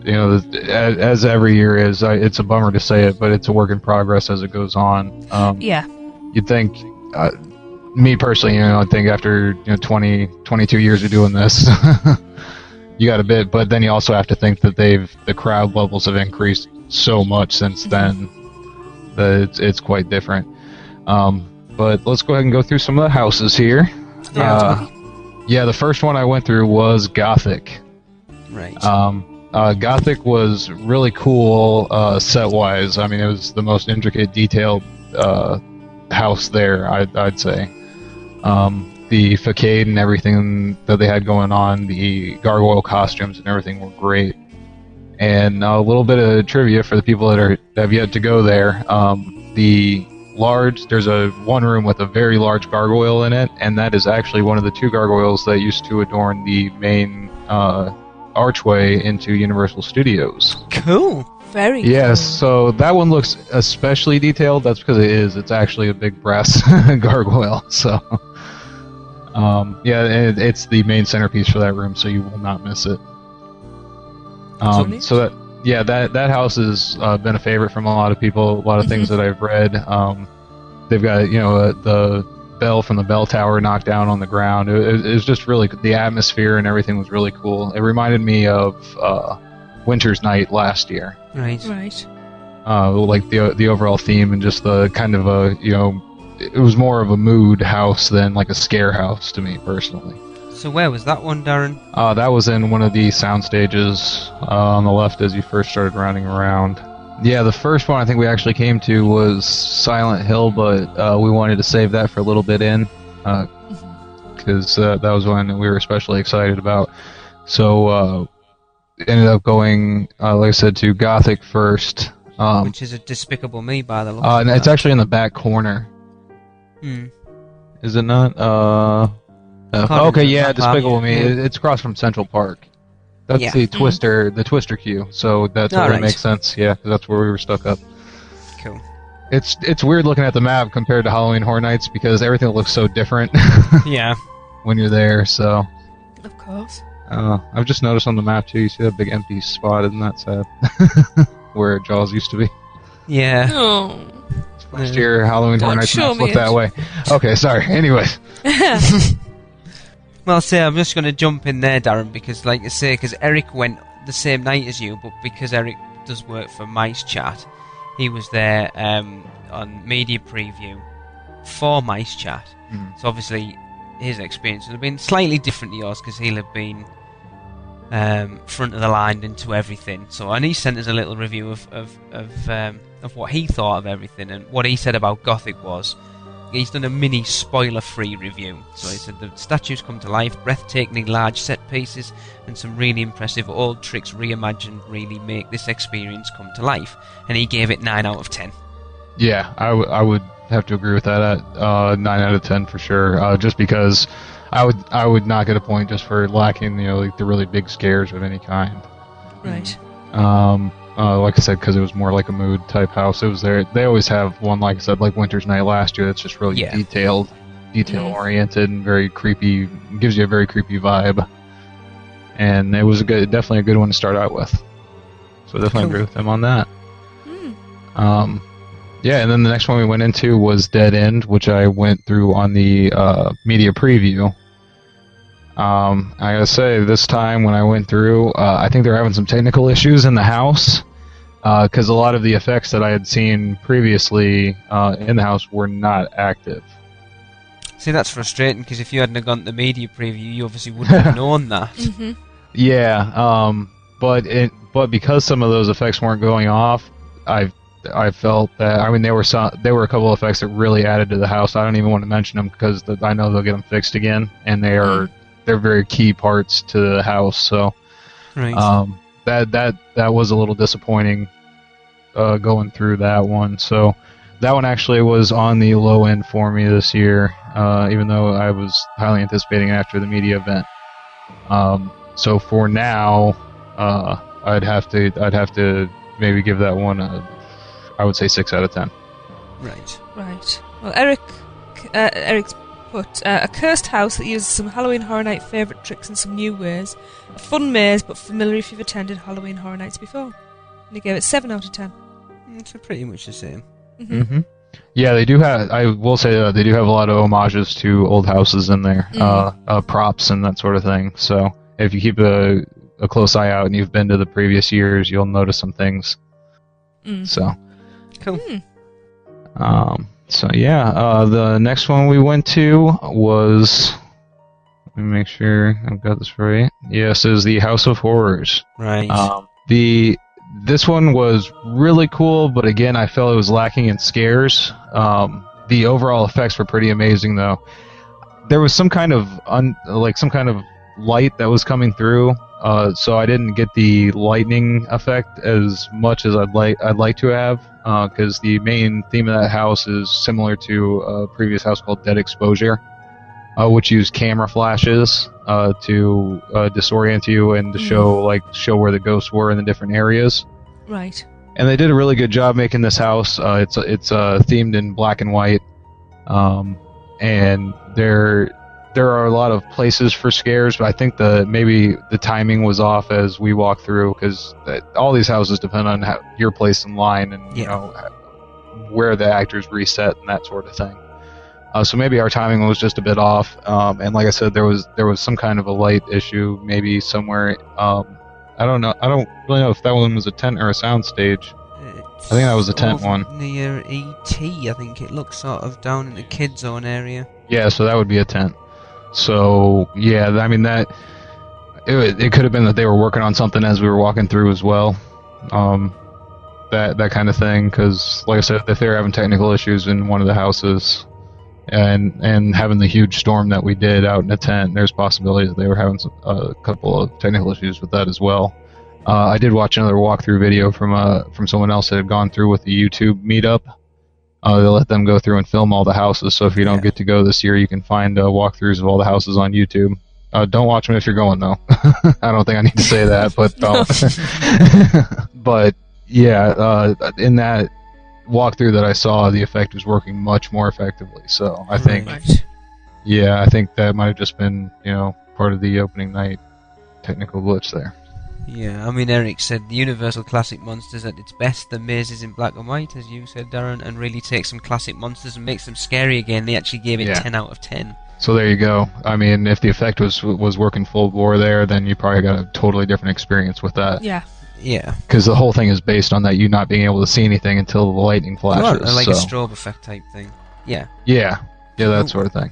as every year is, it's a bummer to say it, but it's a work in progress as it goes on. Yeah. You'd think, me personally, I think after 22 years of doing this, you got a bit, but then you also have to think that the crowd levels have increased so much since then that it's quite different. But let's go ahead and go through some of the houses here. The first one I went through was Gothic. Right. Gothic was really cool set-wise. I mean, it was the most intricate, detailed house there, I'd say. The facade and everything that they had going on, the gargoyle costumes and everything were great. And a little bit of trivia for the people that have yet to go there. There's one room with a very large gargoyle in it, and that is actually one of the two gargoyles that used to adorn the main archway into Universal Studios. Cool. Very cool. Yes, so that one looks especially detailed. That's because it's actually a big brass gargoyle. So, it's the main centerpiece for that room, so you will not miss it. So that house has been a favorite from a lot of people. A lot of things that I've read. They've got the bell from the bell tower knocked down on the ground. It was just really, the atmosphere and everything was really cool. It reminded me of Winter's Night last year. Right. Like the overall theme and just the kind of it was more of a mood house than like a scare house to me personally. So where was that one, Darren? That was in one of the sound stages on the left as you first started rounding around. Yeah, the first one I think we actually came to was Silent Hill, but we wanted to save that for a little bit in, because that was one that we were especially excited about. So ended up going, like I said, to Gothic first. Which is a Despicable Me, by the looks and it's actually in the back corner. Is it not? Okay, yeah, Despicable Me. Yeah. It's across from Central Park. That's the Twister queue. So that totally makes sense. Yeah, 'cause that's where we were stuck up. Cool. It's weird looking at the map compared to Halloween Horror Nights because everything looks so different. Yeah. When you're there, so. Of course. I've just noticed on the map too. You see that big empty spot? Isn't that sad? Where Jaws used to be. Yeah. Oh. Last year, Halloween Horror Nights show maps me looked that way. Okay, sorry. Anyways. Well, I'm just going to jump in there, Darren, because, like I say, because Eric went the same night as you, but because Eric does work for Mice Chat, he was there on media preview for Mice Chat. So obviously his experience would have been slightly different to yours, because he'll have been front of the line into everything. So, and he sent us a little review of what he thought of everything, and what he said about Gothic was, he's done a mini spoiler-free review. So he said the statues come to life, breathtakingly large set pieces, and some really impressive old tricks reimagined really make this experience come to life. And he gave it 9 out of 10. Yeah, I would have to agree with that at 9 out of 10 for sure. Just because I would not get a point just for lacking, like the really big scares of any kind. Right. Like I said, because it was more like a mood type house. It was there. They always have one, like I said, like Winter's Night last year. That's just really detail oriented and very creepy. Gives you a very creepy vibe. And it was definitely a good one to start out with. So I definitely agree with them on that. Yeah, and then the next one we went into was Dead End, which I went through on the media preview. I gotta say, this time when I went through, I think they're having some technical issues in the house, because a lot of the effects that I had seen previously in the house were not active. See, that's frustrating, because if you hadn't gone to the media preview, you obviously wouldn't have known that. Yeah, but because some of those effects weren't going off, I felt that, I mean, there were a couple of effects that really added to the house. I don't even want to mention them because I know they'll get them fixed again, and they're very key parts to the house. So that was a little disappointing going through that one. So that one actually was on the low end for me this year, even though I was highly anticipating after the media event. So for now, I'd have to maybe give that one I would say 6 out of 10. Right. Well, Eric's put a cursed house that uses some Halloween Horror Night favourite tricks in some new ways. A fun maze, but familiar if you've attended Halloween Horror Nights before. And he gave it 7 out of 10. It's pretty much the same. Yeah, they do have. I will say they do have a lot of homages to old houses in there, props and that sort of thing. So if you keep a close eye out and you've been to the previous years, you'll notice some things. So. Cool. So yeah, the next one we went to was, let me make sure I've got this right. Yes, is the House of Horrors. Right. This one was really cool, but again, I felt it was lacking in scares. The overall effects were pretty amazing, though. There was some kind of light that was coming through. So I didn't get the lightning effect as much as I'd like to have, because the main theme of that house is similar to a previous house called Dead Exposure, which used camera flashes to disorient you and to show where the ghosts were in the different areas. Right. And they did a really good job making this house. It's themed in black and white, and there are a lot of places for scares, but I think maybe the timing was off as we walked through, because all these houses depend on your place in line and where the actors reset and that sort of thing. So maybe our timing was just a bit off. And like I said, there was some kind of a light issue, maybe somewhere. I don't know. I don't really know if that one was a tent or a sound stage. I think that was a tent one. Near ET, I think it looks sort of down in the kid zone area. Yeah, so that would be a tent. So yeah, I mean it could have been that they were working on something as we were walking through as well, that kind of thing. Because like I said, if they were having technical issues in one of the houses, and having the huge storm that we did out in the tent, there's possibilities that they were having a couple of technical issues with that as well. I did watch another walkthrough video from someone else that had gone through with the YouTube meetup. They let them go through and film all the houses, so if you don't get to go this year, you can find walkthroughs of all the houses on YouTube. Don't watch them if you're going, though. I don't think I need to say that, but don't. But, yeah, in that walkthrough that I saw, the effect was working much more effectively, so I think, I think that might have just been, part of the opening night technical glitch there. Yeah, I mean, Eric said the Universal Classic Monsters at its best, the maze is in black and white, as you said, Darren, and really takes some classic monsters and makes them scary again. They actually gave it 10 out of 10. So there you go. I mean, if the effect was working full bore there, then you probably got a totally different experience with that. Yeah. Yeah. Because the whole thing is based on that you not being able to see anything until the lightning flashes. Well, like a strobe effect type thing. Yeah. Yeah, that sort of thing.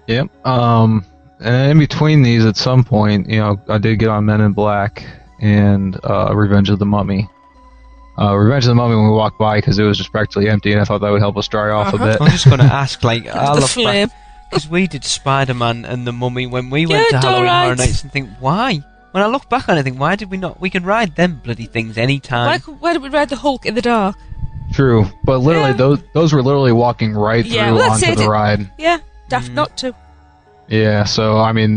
Yep. And in between these, at some point, I did get on Men in Black and Revenge of the Mummy. Revenge of the Mummy when we walked by because it was just practically empty, and I thought that would help us dry off a bit. I was just going to ask, like, I the look flame. because we did Spider-Man and the Mummy when we went Yeah, to Halloween alright. Horror Nights, and think, why? When I look back on it, I think, why did we not? We can ride them bloody things anytime. Why did we ride the Hulk in the dark? True, but literally Yeah. those were literally walking right through Yeah, well, that's onto it. the ride. Yeah, daft not to. Yeah, so I mean,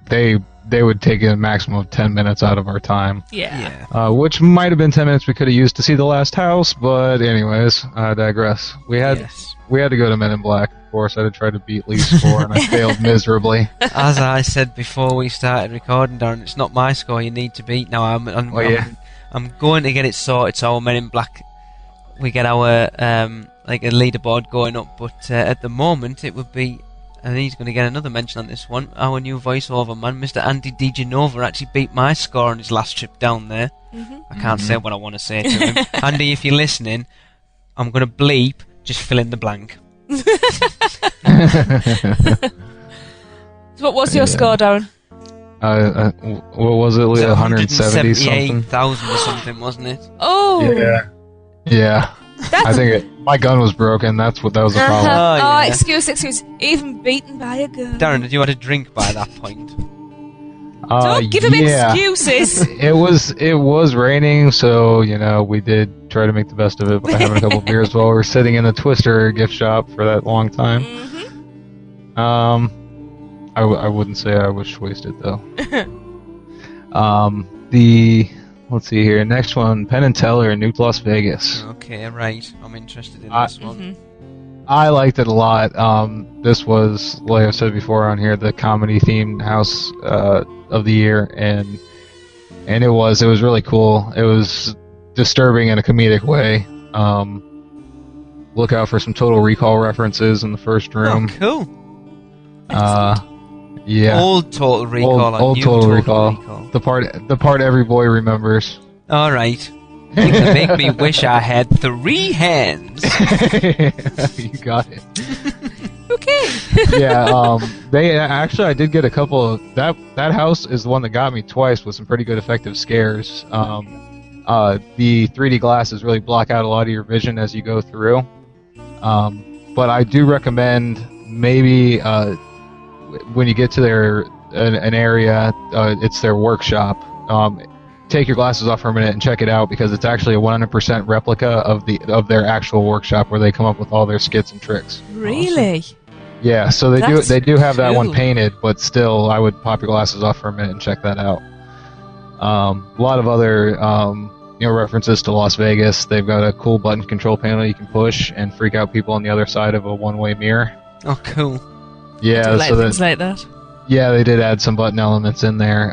they would take a maximum of 10 minutes out of our time, Yeah. Yeah. which might have been 10 minutes we could have used to see the last house. But anyways, I digress. We had to go to Men in Black. Of course, I had to try to beat Lee's score, and I failed miserably. As I said before we started recording, Darren, it's not my score you need to beat. Now I'm going to get it sorted. So our Men in Black, we get our like a leaderboard going up. But at the moment, it would be, and he's going to get another mention on this one. Our new voiceover man, Mr. Andy DiGenova, actually beat my score on his last trip down there. I can't say what I want to say to him. Andy, if you're listening, I'm going to bleep. Just fill in the blank. So what was your score, Darren? What was it? 170 something. 178,000 or something, wasn't it? Oh. Yeah. I think my gun was broken. That was the problem. Oh, yeah. Excuse. Even beaten by a gun. Darren, did you had a drink by that point? Don't give him excuses. It was raining, so we did try to make the best of it by having a couple beers while we were sitting in the Twister gift shop for that long time. I wouldn't say I was wasted though. Let's see here. Next one, Penn and Teller, Nuke Las Vegas. Okay, right. I'm interested in this one. I liked it a lot. This was, like I said before on here, the comedy themed house of the year, and it was really cool. It was disturbing in a comedic way. Look out for some Total Recall references in the first room. Oh, cool. Yeah. Old Total Recall. Old new Total Recall. The part every boy remembers. All right. You can make me wish I had 3 hands. You got it. Okay. Yeah. They actually, I did get a couple of that house is the one that got me twice with some pretty good effective scares. The 3D glasses really block out a lot of your vision as you go through. But I do recommend maybe when you get to an area, it's their workshop. Take your glasses off for a minute and check it out, because it's actually a 100% replica of their actual workshop where they come up with all their skits and tricks. Really? Yeah, so That's they do have that one cool. painted, but still, I would pop your glasses off for a minute and check that out. A lot of other references to Las Vegas. They've got a cool button control panel you can push and freak out people on the other side of a one-way mirror. Oh, cool. Yeah, Like things like that. Yeah, they did add some button elements in there.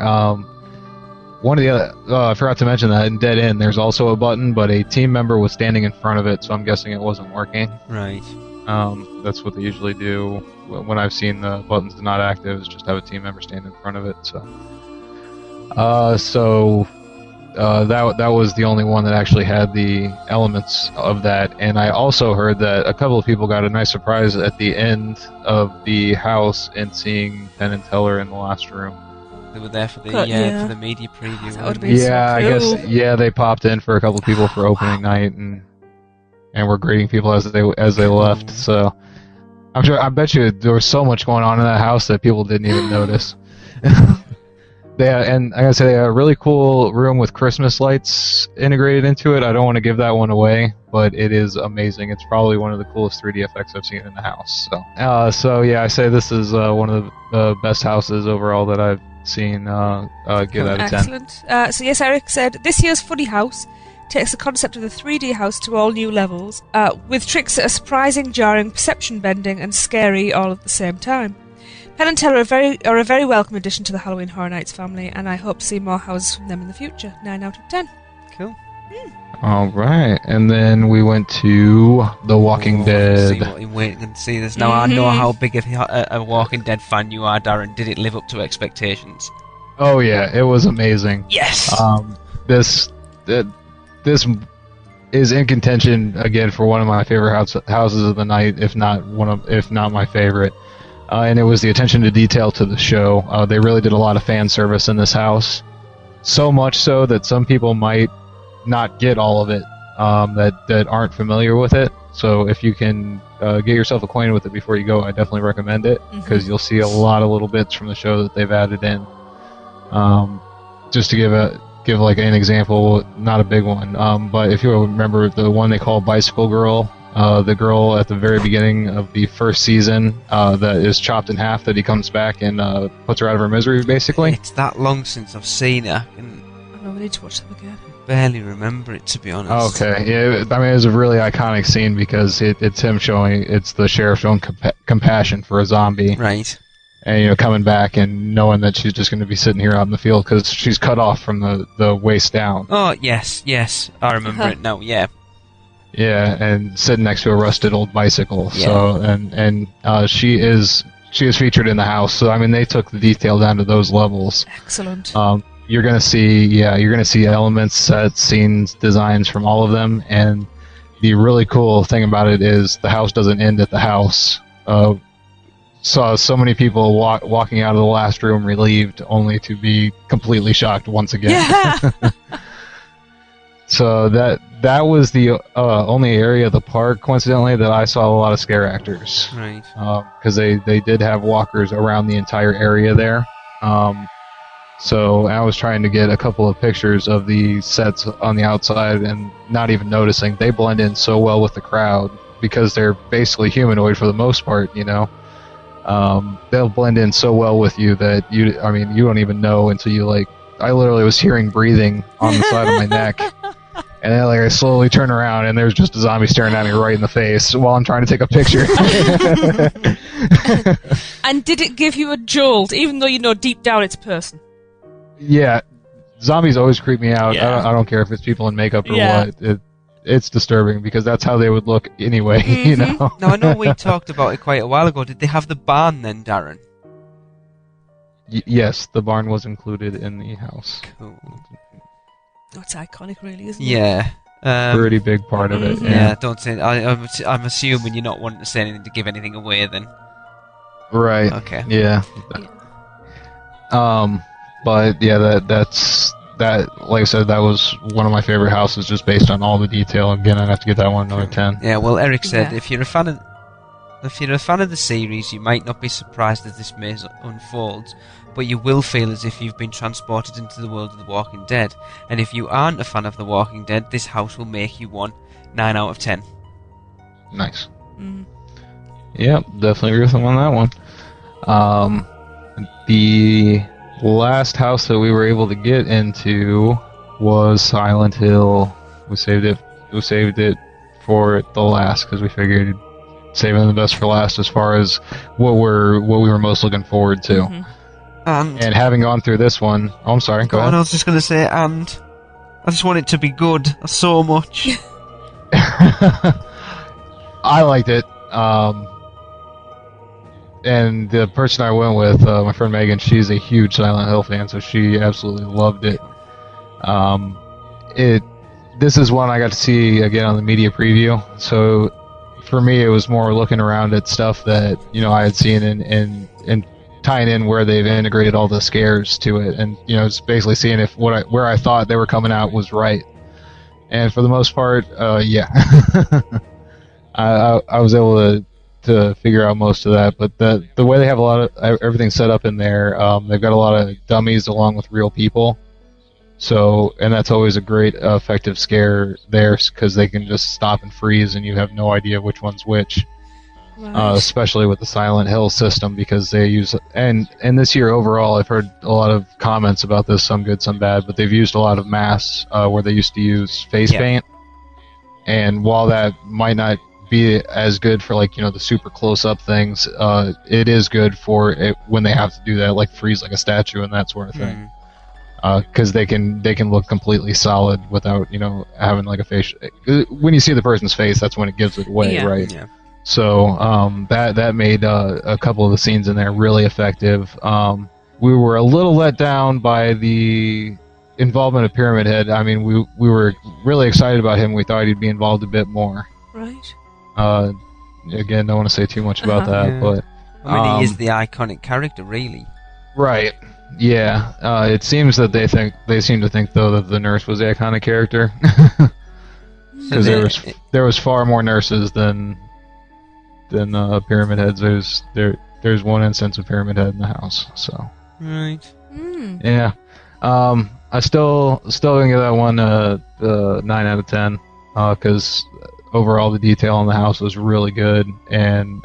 One of the other, I forgot to mention that in Dead End, there's also a button, but a team member was standing in front of it, so I'm guessing it wasn't working. Right. That's what they usually do when I've seen the buttons not active, is just have a team member stand in front of it. That was the only one that actually had the elements of that. And I also heard that a couple of people got a nice surprise at the end of the house in seeing Penn and Teller in the last room. They were there for the for the media preview. That would weren't be they? so I cool. guess they popped in for a couple of people for opening night and were greeting people as they left. So I bet you there was so much going on in that house that people didn't even notice. And I gotta say, they had a really cool room with Christmas lights integrated into it. I don't want to give that one away, but it is amazing. It's probably one of the coolest 3D effects I've seen in the house. So yeah, I say this is one of the best houses overall that I've seen. Get out of 10. Excellent. So yes, Eric said, this year's Funny House takes the concept of the 3D house to all new levels, with tricks that are surprising, jarring, perception-bending, and scary all at the same time. Penn and Teller are a very welcome addition to the Halloween Horror Nights family, and I hope to see more houses from them in the future. 9 out of 10. Cool. All right, and then we went to The Walking Dead. See what you're waiting to see this. Now I know how big a Walking Dead fan you are, Darren. Did it live up to expectations? Oh yeah, it was amazing. Yes. This is in contention again for one of my favorite houses of the night, if not my favorite. And it was the attention to detail to the show. They really did a lot of fan service in this house, so much so that some people might not get all of it that aren't familiar with it. So if you can get yourself acquainted with it before you go, I definitely recommend it, because you'll see a lot of little bits from the show that they've added in. Just to give like an example, not a big one, but if you remember the one they call Bicycle Girl, the girl at the very beginning of the first season that is chopped in half, that he comes back and puts her out of her misery, basically. It's that long since I've seen her. I know, we need to watch them again. Barely remember it, to be honest. Okay, yeah, I mean, it's a really iconic scene because it's the sheriff showing compassion for a zombie. Right. And, coming back and knowing that she's just going to be sitting here out in the field because she's cut off from the waist down. Oh, yes, I remember it now, yeah. Yeah, and sitting next to a rusted old bicycle. Yeah. So, and she is featured in the house. So, I mean, they took the detail down to those levels. Excellent. You're going to see elements, sets, scenes, designs from all of them. And the really cool thing about it is the house doesn't end at the house. Saw so many people walking out of the last room relieved, only to be completely shocked once again. Yeah. So that was the only area of the park, coincidentally, that I saw a lot of scare actors. Right. Because they did have walkers around the entire area there. So I was trying to get a couple of pictures of the sets on the outside, and not even noticing they blend in so well with the crowd because they're basically humanoid for the most part. They'll blend in so well with you that you don't even know until you I literally was hearing breathing on the side of my neck, and then I slowly turn around and there's just a zombie staring at me right in the face while I'm trying to take a picture. And did it give you a jolt, even though deep down it's a person? Yeah, zombies always creep me out. Yeah. I don't care if it's people in makeup or Yeah. what. It's disturbing because that's how they would look anyway, Now, I know we talked about it quite a while ago. Did they have the barn then, Darren? Yes, the barn was included in the house. Cool. Oh, it's iconic, really, isn't it? Yeah. Pretty big part of it. Yeah, don't say. I'm assuming you're not wanting to say anything to give anything away then. Right. Okay. Yeah. But yeah, that's like I said, that was one of my favorite houses just based on all the detail. Again, I'd have to give that one another 10. Yeah, well, Eric said Yeah. if you're a fan of the series, you might not be surprised as this maze unfolds, but you will feel as if you've been transported into the world of The Walking Dead. And if you aren't a fan of The Walking Dead, this house will make you one. 9 out of 10. Nice. Mm. Yep, definitely agree with him on that one. The last house that we were able to get into was Silent Hill. We saved it for the last because we figured saving the best for last as far as what we were most looking forward to. Mm-hmm. And having gone through this one, I'm sorry, go ahead. I was just going to say, and I just want it to be good so much. I liked it. And the person I went with, my friend Megan, she's a huge Silent Hill fan, so she absolutely loved it. This is one I got to see again on the media preview. So for me, it was more looking around at stuff that I had seen and tying in where they've integrated all the scares to it, and it's basically seeing if where I thought they were coming out was right. And for the most part, yeah, I was able to figure out most of that. But the way they have a lot of everything set up in there, they've got a lot of dummies along with real people. So, and that's always a great effective scare there because they can just stop and freeze, and you have no idea which one's which. Right. Especially with the Silent Hill system, because they use and this year overall, I've heard a lot of comments about this, some good, some bad, but they've used a lot of masks where they used to use face paint, and while that might not be as good for the super close-up things, it is good for it when they have to do that, like freeze like a statue and that sort of thing. because they can look completely solid without having like a face. When you see the person's face, that's when it gives it away, right? Yeah. So that made a couple of the scenes in there really effective. We were a little let down by the involvement of Pyramid Head. I mean, we were really excited about him. We thought he'd be involved a bit more. Right. Again, don't want to say too much about that, Yeah. but I mean, he is the iconic character, really. right. Yeah. It seems that they seem to think though that the nurse was the iconic character, because there was far more nurses than Pyramid Heads. There's one instance of Pyramid Head in the house. So. Right. Yeah. I still gonna give that one a 9 out of 10 because overall the detail in the house was really good, and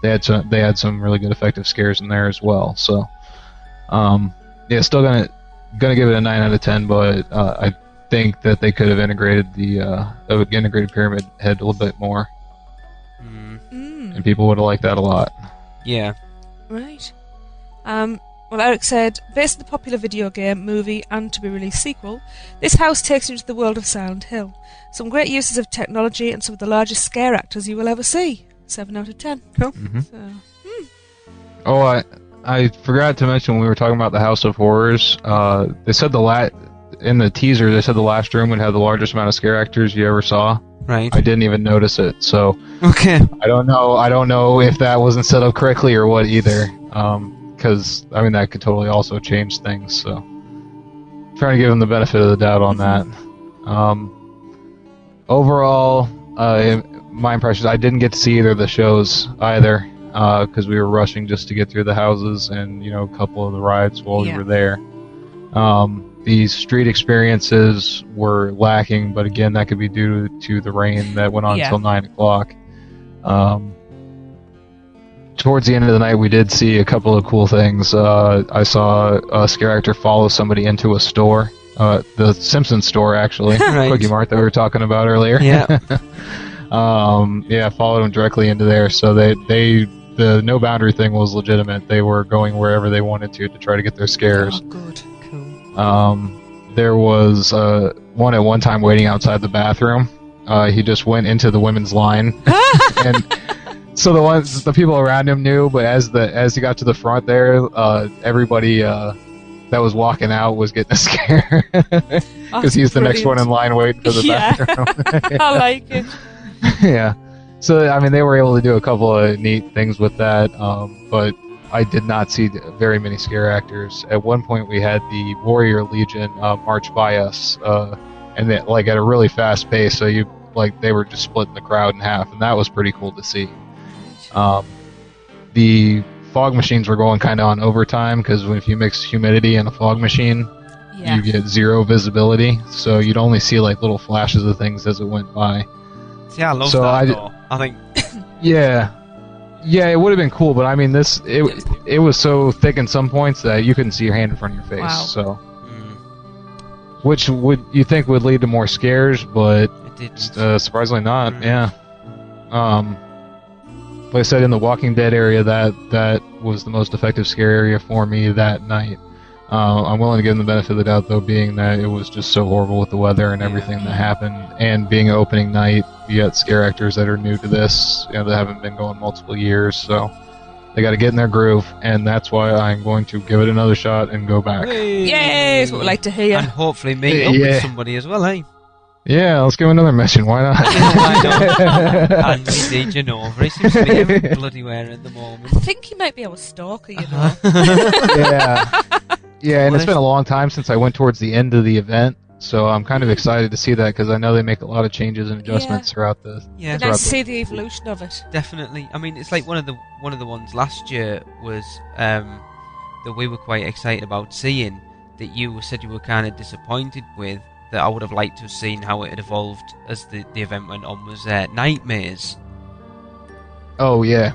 they had some really good effective scares in there as well. So yeah, still gonna give it a 9 out of 10, but I think that they could have integrated integrated Pyramid Head a little bit more, and people would have liked that a lot. Yeah. Right. Well, Eric said, based on the popular video game, movie, and to-be-released sequel, this house takes you into the world of Silent Hill. Some great uses of technology and some of the largest scare actors you will ever see. 7 out of 10. Cool. Mm-hmm. So, Oh, I forgot to mention when we were talking about the House of Horrors. They said in the teaser, they said the last room would have the largest amount of scare actors you ever saw. Right. I didn't even notice it, so Okay. I don't know if that wasn't set up correctly or what either. Because I mean that could totally also change things. So trying to give them the benefit of the doubt on that. Overall, my impressions, I didn't get to see either of the shows either because we were rushing just to get through the houses and a couple of the rides while we were there. The street experiences were lacking, but again, that could be due to the rain that went on until 9 o'clock. Towards the end of the night, we did see a couple of cool things. I saw a scare actor follow somebody into a store, the Simpsons store, actually, Right. Quickie Mart that we were talking about earlier. Yeah. Followed them directly into there. So the no boundary thing was legitimate. They were going wherever they wanted to try to get their scares. oh, good. Cool. There was one at one time waiting outside the bathroom. He just went into the women's line, and so the people around him knew. But as he got to the front there, everybody that was walking out was getting a scare because he's the next one in line waiting for the bathroom. I like it. Yeah. So I mean, they were able to do a couple of neat things with that, but I did not see very many scare actors. At one point, we had the Warrior Legion march by us, and they, at a really fast pace. So they were just splitting the crowd in half, and that was pretty cool to see. The fog machines were going kind of on overtime because if you mix humidity in a fog machine, you get zero visibility. So you'd only see little flashes of things as it went by. See, I love that. Though. I think. Yeah, it would have been cool, but I mean, it was so thick in some points that you couldn't see your hand in front of your face. Wow. So, which you think would lead to more scares, but It didn't. surprisingly not. Yeah. Like I said, in the Walking Dead area, that was the most effective scare area for me that night. I'm willing to give them the benefit of the doubt, though, being that it was just so horrible with the weather and everything that happened, and being an opening night, you got scare actors that are new to this, that haven't been going multiple years, so they got to get in their groove, and that's why I'm going to give it another shot and go back. Hey. Yay! That's what we like to hear. And hopefully meet up with somebody as well, eh? Yeah, let's give him another mission. Why not? Why not? And we see Genova. He seems to be every bloody where at the moment. I think he might be our stalker, Yeah, and it's been a long time since I went towards the end of the event, so I'm kind of excited to see that because I know they make a lot of changes and adjustments throughout the. Yeah, Nice to see the evolution of it. definitely. I mean, it's like one of the ones last year was that we were quite excited about seeing. That you said you were kind of disappointed with. That I would have liked to have seen how it had evolved as the event went on was Nightmares. Oh yeah.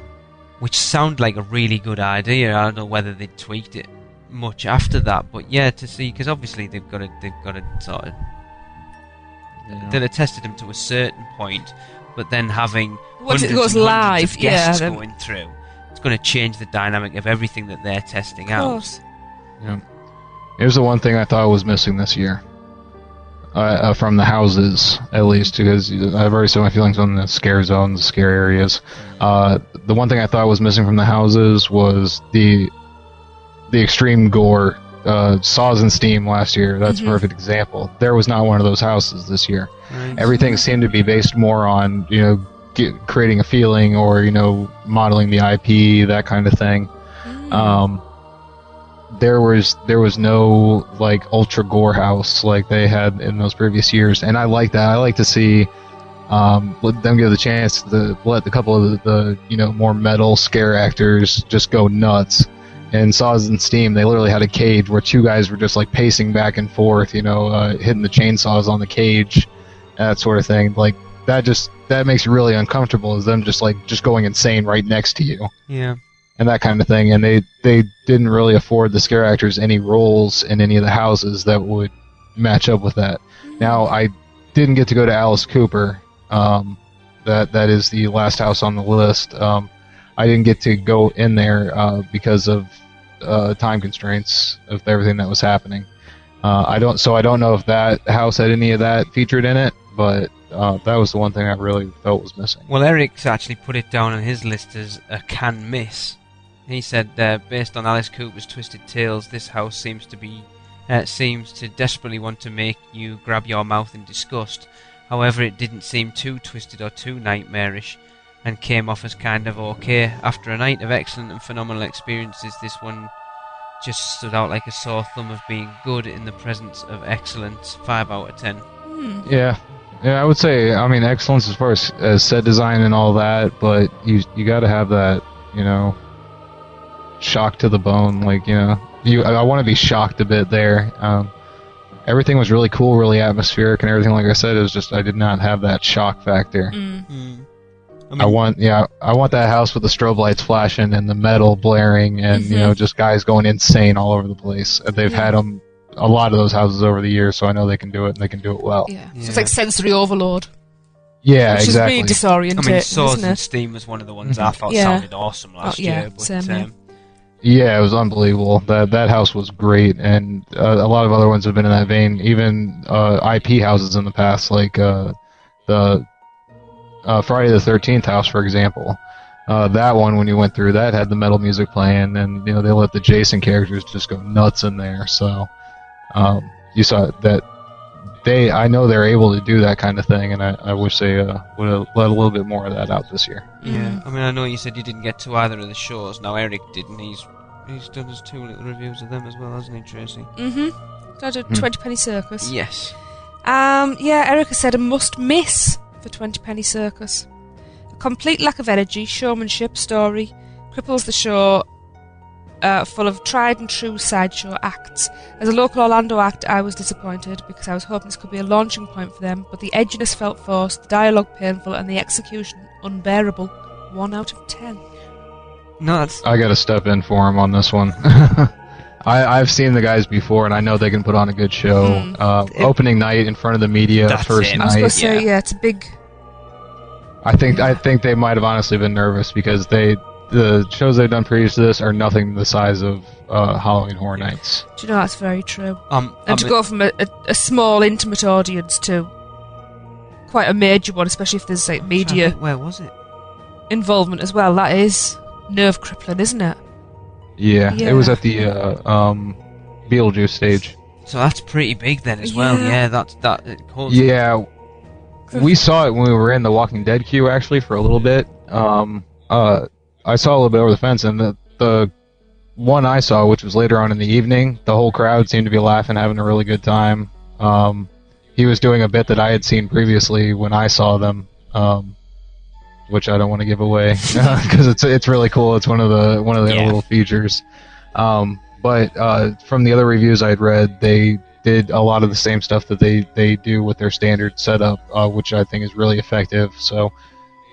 Which sounded like a really good idea. I don't know whether they tweaked it much after that, but yeah, to see, because obviously they've got to sort of they'd have tested them to a certain point, but then having Once it hundreds goes and hundreds live, of guests then- going through, it's going to change the dynamic of everything that they're testing out. course. Yeah. Here's the one thing I thought was missing this year. From the houses, at least, because I've already said my feelings on the scare zones, the scare areas. The one thing I thought was missing from the houses was the extreme gore. Saws and Steam last year, that's a perfect example. There was not one of those houses this year. Right. Everything seemed to be based more on, creating a feeling or, modeling the IP, that kind of thing. There was no like ultra gore house like they had in those previous years, and I like that. I like to see let them give the chance to let a couple of the more metal scare actors just go nuts. In Saws and Steam, they literally had a cage where two guys were just like pacing back and forth, hitting the chainsaws on the cage, that sort of thing. Like that makes you really uncomfortable, is them just going insane right next to you. Yeah. And that kind of thing, and they didn't really afford the scare actors any roles in any of the houses that would match up with that. Now, I didn't get to go to Alice Cooper. That is the last house on the list. I didn't get to go in there because of time constraints of everything that was happening. I don't know if that house had any of that featured in it, but that was the one thing I really felt was missing. Well, Eric's actually put it down on his list as a can miss. He said, based on Alice Cooper's Twisted Tales, this house seems to desperately want to make you grab your mouth in disgust. However, it didn't seem too twisted or too nightmarish, and came off as kind of okay. After a night of excellent and phenomenal experiences, this one just stood out like a sore thumb of being good in the presence of excellence. 5 out of 10. Yeah, I would say, excellence as far as set design and all that, but you got to have that, shock to the bone. I want to be shocked a bit there. Everything was really cool, really atmospheric, and everything. Like I said, it was just I did not have that shock factor. I want that house with the strobe lights flashing and the metal blaring, and just guys going insane all over the place. They've had them a lot of those houses over the years, so I know they can do it, and they can do it well. Yeah. So it's like sensory overload. Yeah, which exactly. Which is really disorientating. Saws and Steam was one of the ones I thought sounded awesome last year. But, same. Yeah, it was unbelievable. That house was great, and a lot of other ones have been in that vein. Even IP houses in the past, like the Friday the 13th house, for example. That one, when you went through, that had the metal music playing, and they let the Jason characters just go nuts in there. So you saw that I know they're able to do that kind of thing, and I wish they would have let a little bit more of that out this year. Yeah, I know you said you didn't get to either of the shows. Now Eric didn't. He's done his 2 little reviews of them as well, hasn't he, Tracy? Got a 20 Penny Circus. Yes. Erica said a must miss for 20 Penny Circus. A complete lack of energy, showmanship, story, cripples the show, full of tried and true sideshow acts. As a local Orlando act, I was disappointed because I was hoping this could be a launching point for them, but the edginess felt forced, the dialogue painful, and the execution unbearable. 1 out of 10. No, I gotta step in for him on this one. I've seen the guys before, and I know they can put on a good show. Opening night in front of the media, first night. I was going to say, it's a big... I think they might have honestly been nervous because the shows they've done previous to this are nothing the size of Halloween Horror Nights. Do you know, that's very true. And to go from a small, intimate audience to quite a major one, especially if there's media... Where was it? Involvement as well, that is nerve-crippling, isn't it? Yeah, it was at the Beetlejuice stage. So that's pretty big then as well. Yeah, Yeah, we saw it when we were in the Walking Dead queue actually for a little bit. I saw a little bit over the fence, and the one I saw, which was later on in the evening, the whole crowd seemed to be laughing, having a really good time. He was doing a bit that I had seen previously when I saw them, which I don't want to give away because it's really cool. It's one of the little features. But from the other reviews I'd read, they did a lot of the same stuff that they do with their standard setup, which I think is really effective. So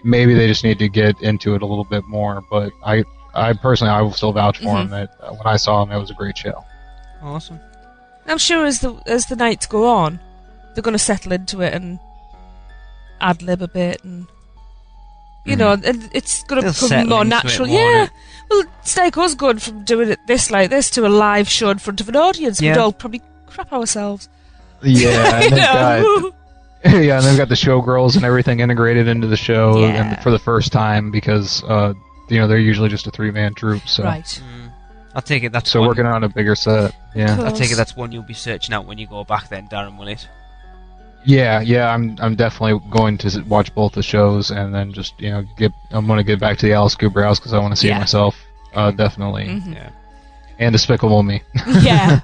maybe they just need to get into it a little bit more. But I personally, I will still vouch for him that when I saw him, it was a great show. Awesome. I'm sure as the nights go on, they're going to settle into it and ad-lib a bit and You know, and it's going to They'll become settle more into it natural. more, Yeah. won't it? Well, it's like us going from doing it like this to a live show in front of an audience. Yeah. We'd all probably crap ourselves. Yeah, and You know? yeah, and they've got the showgirls and everything integrated into the show, Yeah. and for the first time because they're usually just a 3-man troupe. So, Right. I'll take it that's so one. working on a bigger set. Yeah, Cool. I'll take it that's one you'll be searching out when you go back then, Darren, will it? yeah. I'm definitely going to watch both the shows, and then just I'm going to get back to the Alice Cooper house because I want to see it Yeah. myself. Definitely, Mhm. Yeah. and Despicable Me. Yeah.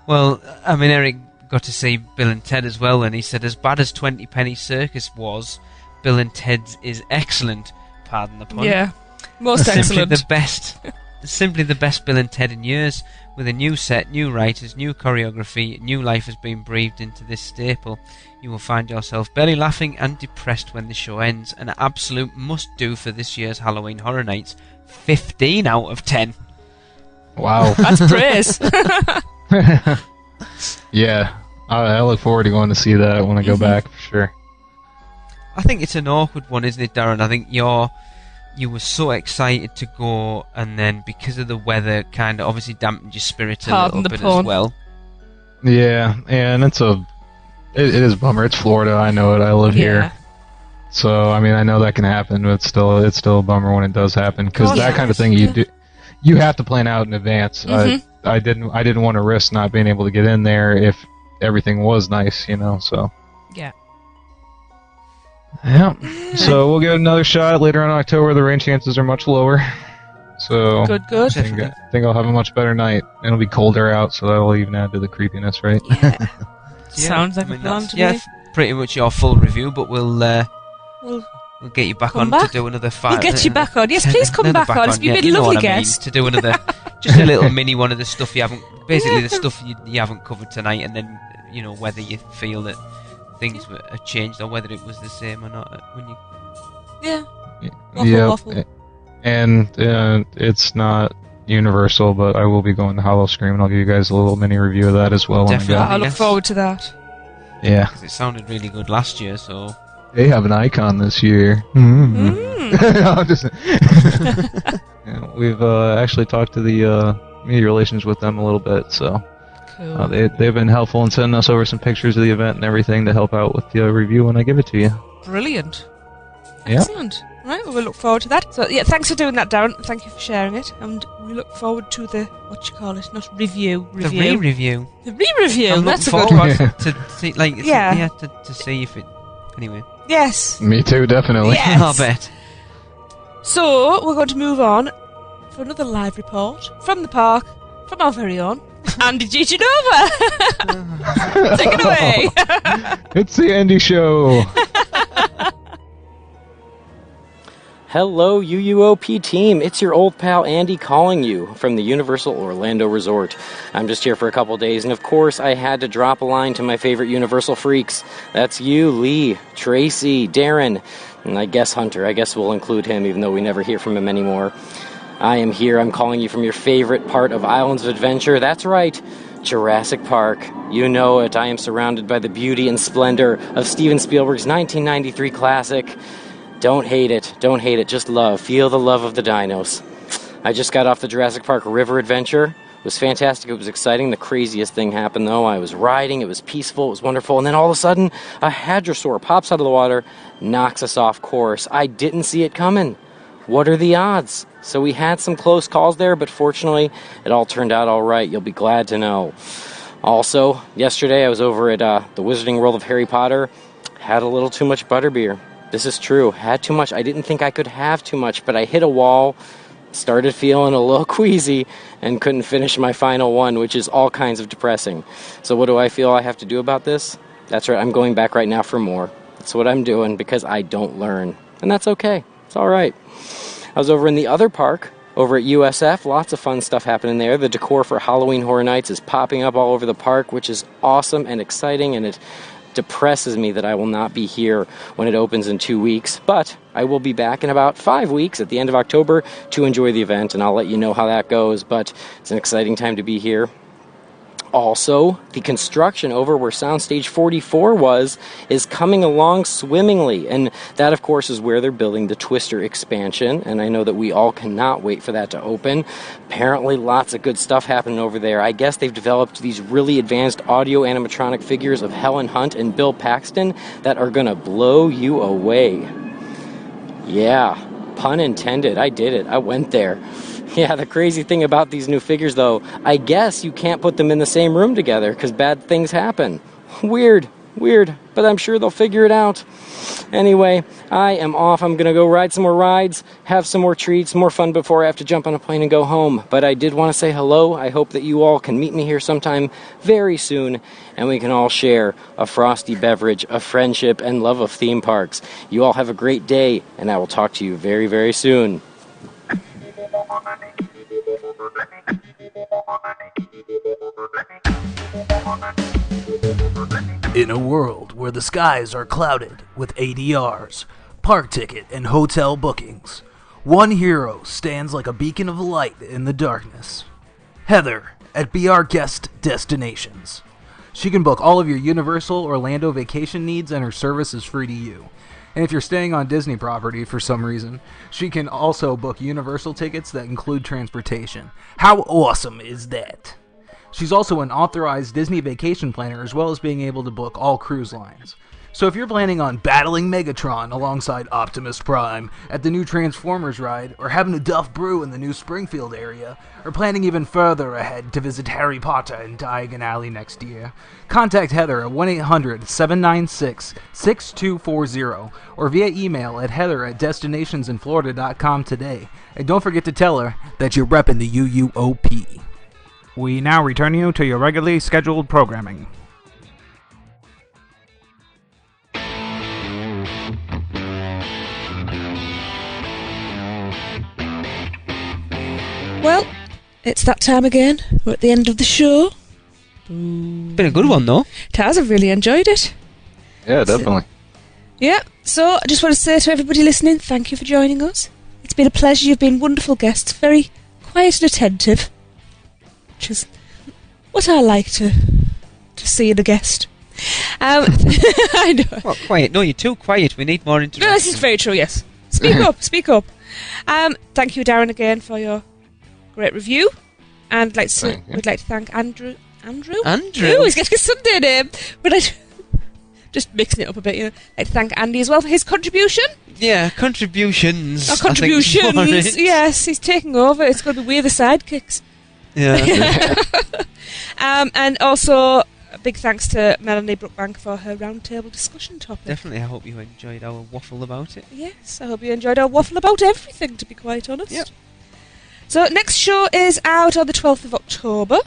Well, I mean, Eric got to see Bill and Ted as well, and he said, as bad as 20 Penny Circus was, Bill and Ted's is excellent. Pardon the pun. Yeah. Most Simply excellent. the best. Simply the best Bill and Ted in years. With a new set, new writers, new choreography, new life has been breathed into this staple. You will find yourself barely laughing and depressed when the show ends. An absolute must-do for this year's Halloween Horror Nights. 15 out of 10. Wow. That's praise. Yeah, I look forward to going to see that when I go back for sure. I think it's an awkward one, isn't it, Darren? I think you were so excited to go, and then because of the weather, kind of obviously dampened your spirits a Pardon little the bit pun. as well. Yeah, and it is a bummer. It's Florida. I know it. I live here. So, I mean, I know that can happen, but it's still a bummer when it does happen, because that kind of thing you have to plan out in advance. Mhm. I didn't want to risk not being able to get in there if everything was nice, so. Yeah. Yeah. So we'll give it another shot later on in October. The rain chances are much lower. So Good. I think I'll have a much better night. It'll be colder out, so that'll even add to the creepiness, right? Yeah. Yeah, Sounds like I mean, a plan that's- to yeah, me. pretty much your full review, but we'll get you back Come on back. to do another five. We'll get you back on. Yes, please come another back on. It's been yeah, a you know lovely what I mean, guest. to do another, just a little mini one of the stuff you haven't, basically the stuff you haven't covered tonight, and then whether you feel that things were changed or whether it was the same or not when you. Yeah. Yeah. Waffle. And it's not Universal, but I will be going to Hollow Scream, and I'll give you guys a little mini review of that as well. Definitely. When I I look Yes. forward to that. go. Yeah. 'Cause it sounded really good last year, so. They have an icon this year. I'm just- Yeah, we've actually talked to the media relations with them a little bit, so Cool. they've been helpful in sending us over some pictures of the event and everything to help out with the review when I give it to you. Brilliant. Yeah. Excellent. Right, well, we look forward to that. So, yeah, thanks for doing that, Darren. Thank you for sharing it. And we look forward to the, what you call it, not review. The re-review. The re-review. I'm That's a looking good forward one. to see, like, Yeah. to see if it. Anyway. Yes. Me too, definitely. Yes. I'll bet. So, we're going to move on for another live report from the park, from our very own, Andy Giganova. Take it away. It's the Andy Show. Hello, UUOP team. It's your old pal Andy calling you from the Universal Orlando Resort. I'm just here for a couple days, and of course, I had to drop a line to my favorite Universal freaks. That's you, Lee, Tracy, Darren, and I guess Hunter. I guess we'll include him, even though we never hear from him anymore. I am here. I'm calling you from your favorite part of Islands of Adventure. That's right, Jurassic Park. You know it. I am surrounded by the beauty and splendor of Steven Spielberg's 1993 classic. Don't hate it. Don't hate it. Just love. Feel the love of the dinos. I just got off the Jurassic Park River Adventure. It was fantastic. It was exciting. The craziest thing happened, though. I was riding. It was peaceful. It was wonderful. And then all of a sudden, a hadrosaur pops out of the water, knocks us off course. I didn't see it coming. What are the odds? So we had some close calls there, but fortunately, it all turned out all right. You'll be glad to know. Also, yesterday I was over at the Wizarding World of Harry Potter. Had a little too much butterbeer. This is true. Had too much. I didn't think I could have too much, but I hit a wall, started feeling a little queasy, and couldn't finish my final one, which is all kinds of depressing. So what do I feel I have to do about this? That's right. I'm going back right now for more. That's what I'm doing because I don't learn. And that's okay. It's all right. I was over in the other park, over at USF. Lots of fun stuff happening there. The decor for Halloween Horror Nights is popping up all over the park, which is awesome and exciting, and it depresses me that I will not be here when it opens in 2 weeks, but I will be back in about 5 weeks at the end of October to enjoy the event, and I'll let you know how that goes, but it's an exciting time to be here. Also, the construction over where Soundstage 44 is coming along swimmingly, and that, of course, is where they're building the Twister expansion, and I know that we all cannot wait for that to open. Apparently, lots of good stuff happening over there. I guess they've developed these really advanced audio animatronic figures of Helen Hunt and Bill Paxton that are gonna blow you away. Yeah, pun intended. I did it. I went there. Yeah, the crazy thing about these new figures, though, I guess you can't put them in the same room together because bad things happen. Weird, but I'm sure they'll figure it out. Anyway, I am off. I'm going to go ride some more rides, have some more treats, more fun before I have to jump on a plane and go home. But I did want to say hello. I hope that you all can meet me here sometime very soon, and we can all share a frosty beverage, a friendship, and love of theme parks. You all have a great day, and I will talk to you very, very soon. In a world where the skies are clouded with ADRs, park ticket, and hotel bookings, one hero stands like a beacon of light in the darkness. Heather at BR Guest Destinations. She can book all of your Universal Orlando vacation needs, and her service is free to you. And if you're staying on Disney property for some reason, she can also book Universal tickets that include transportation. How awesome is that? She's also an authorized Disney vacation planner, as well as being able to book all cruise lines. So if you're planning on battling Megatron alongside Optimus Prime at the new Transformers ride, or having a Duff Brew in the new Springfield area, or planning even further ahead to visit Harry Potter in Diagon Alley next year, contact Heather at 1-800-796-6240 or via email at heather@destinationsinflorida.com today. And don't forget to tell her that you're repping the UUOP. We now return you to your regularly scheduled programming. Well, it's that time again. We're at the end of the show. Been a good one, though. It has. I've really enjoyed it. Yeah, definitely. So I just want to say to everybody listening, thank you for joining us. It's been a pleasure. You've been wonderful guests, very quiet and attentive, which is what I like to see in a guest. I know. What, quiet? No, you're too quiet. We need more interaction. No, this is very true, yes. Speak up, speak up. Thank you, Darren, again, for your great review. And we'd like to thank Andrew? He's getting a Sunday name. But just mixing it up a bit, you know. I'd like to thank Andy as well for his contribution. Yeah, contributions. Contributions, yes. He's taking over. It's going to be we're the sidekicks. Yeah. And also, a big thanks to Melanie Brookbank for her roundtable discussion topic. Definitely, I hope you enjoyed our waffle about it. Yes, I hope you enjoyed our waffle about everything, to be quite honest. Yep. So, next show is out on the 12th of October.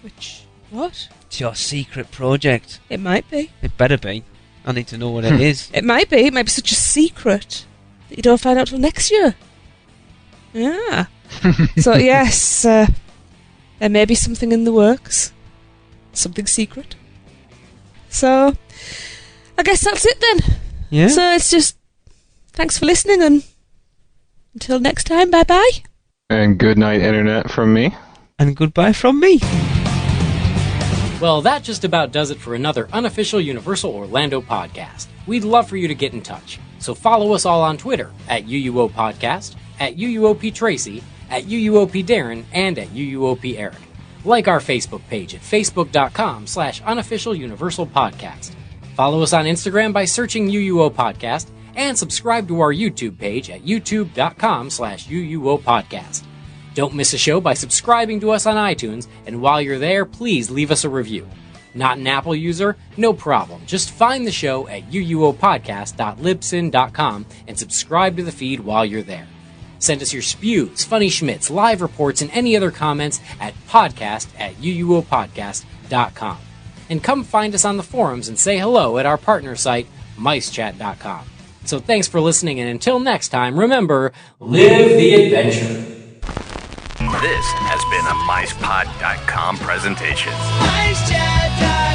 Which, what? It's your secret project. It might be. It better be. I need to know what it is. It might be. It might be such a secret that you don't find out till next year. Yeah. So, yes, there may be something in the works. Something secret. So, I guess that's it then. Yeah. So, it's just, thanks for listening, and until next time, bye-bye. And good night, Internet, from me. And goodbye from me. Well, that just about does it for another unofficial Universal Orlando podcast. We'd love for you to get in touch. So follow us all on Twitter at UUO Podcast, at UUOP Tracy, at UUOP Darren, and at UUOP Eric. Like our Facebook page at facebook.com/unofficial Universal Podcast. Follow us on Instagram by searching UUO Podcast, and subscribe to our YouTube page at youtube.com/UUO Podcast. Don't miss a show by subscribing to us on iTunes, and while you're there, please leave us a review. Not an Apple user? No problem. Just find the show at uuopodcast.libsyn.com and subscribe to the feed while you're there. Send us your spews, funny schmits, live reports, and any other comments at podcast@uuopodcast.com. And come find us on the forums and say hello at our partner site, micechat.com. So thanks for listening, and until next time, remember, live the adventure. This has been a MicePod.com presentation. MiceChat.com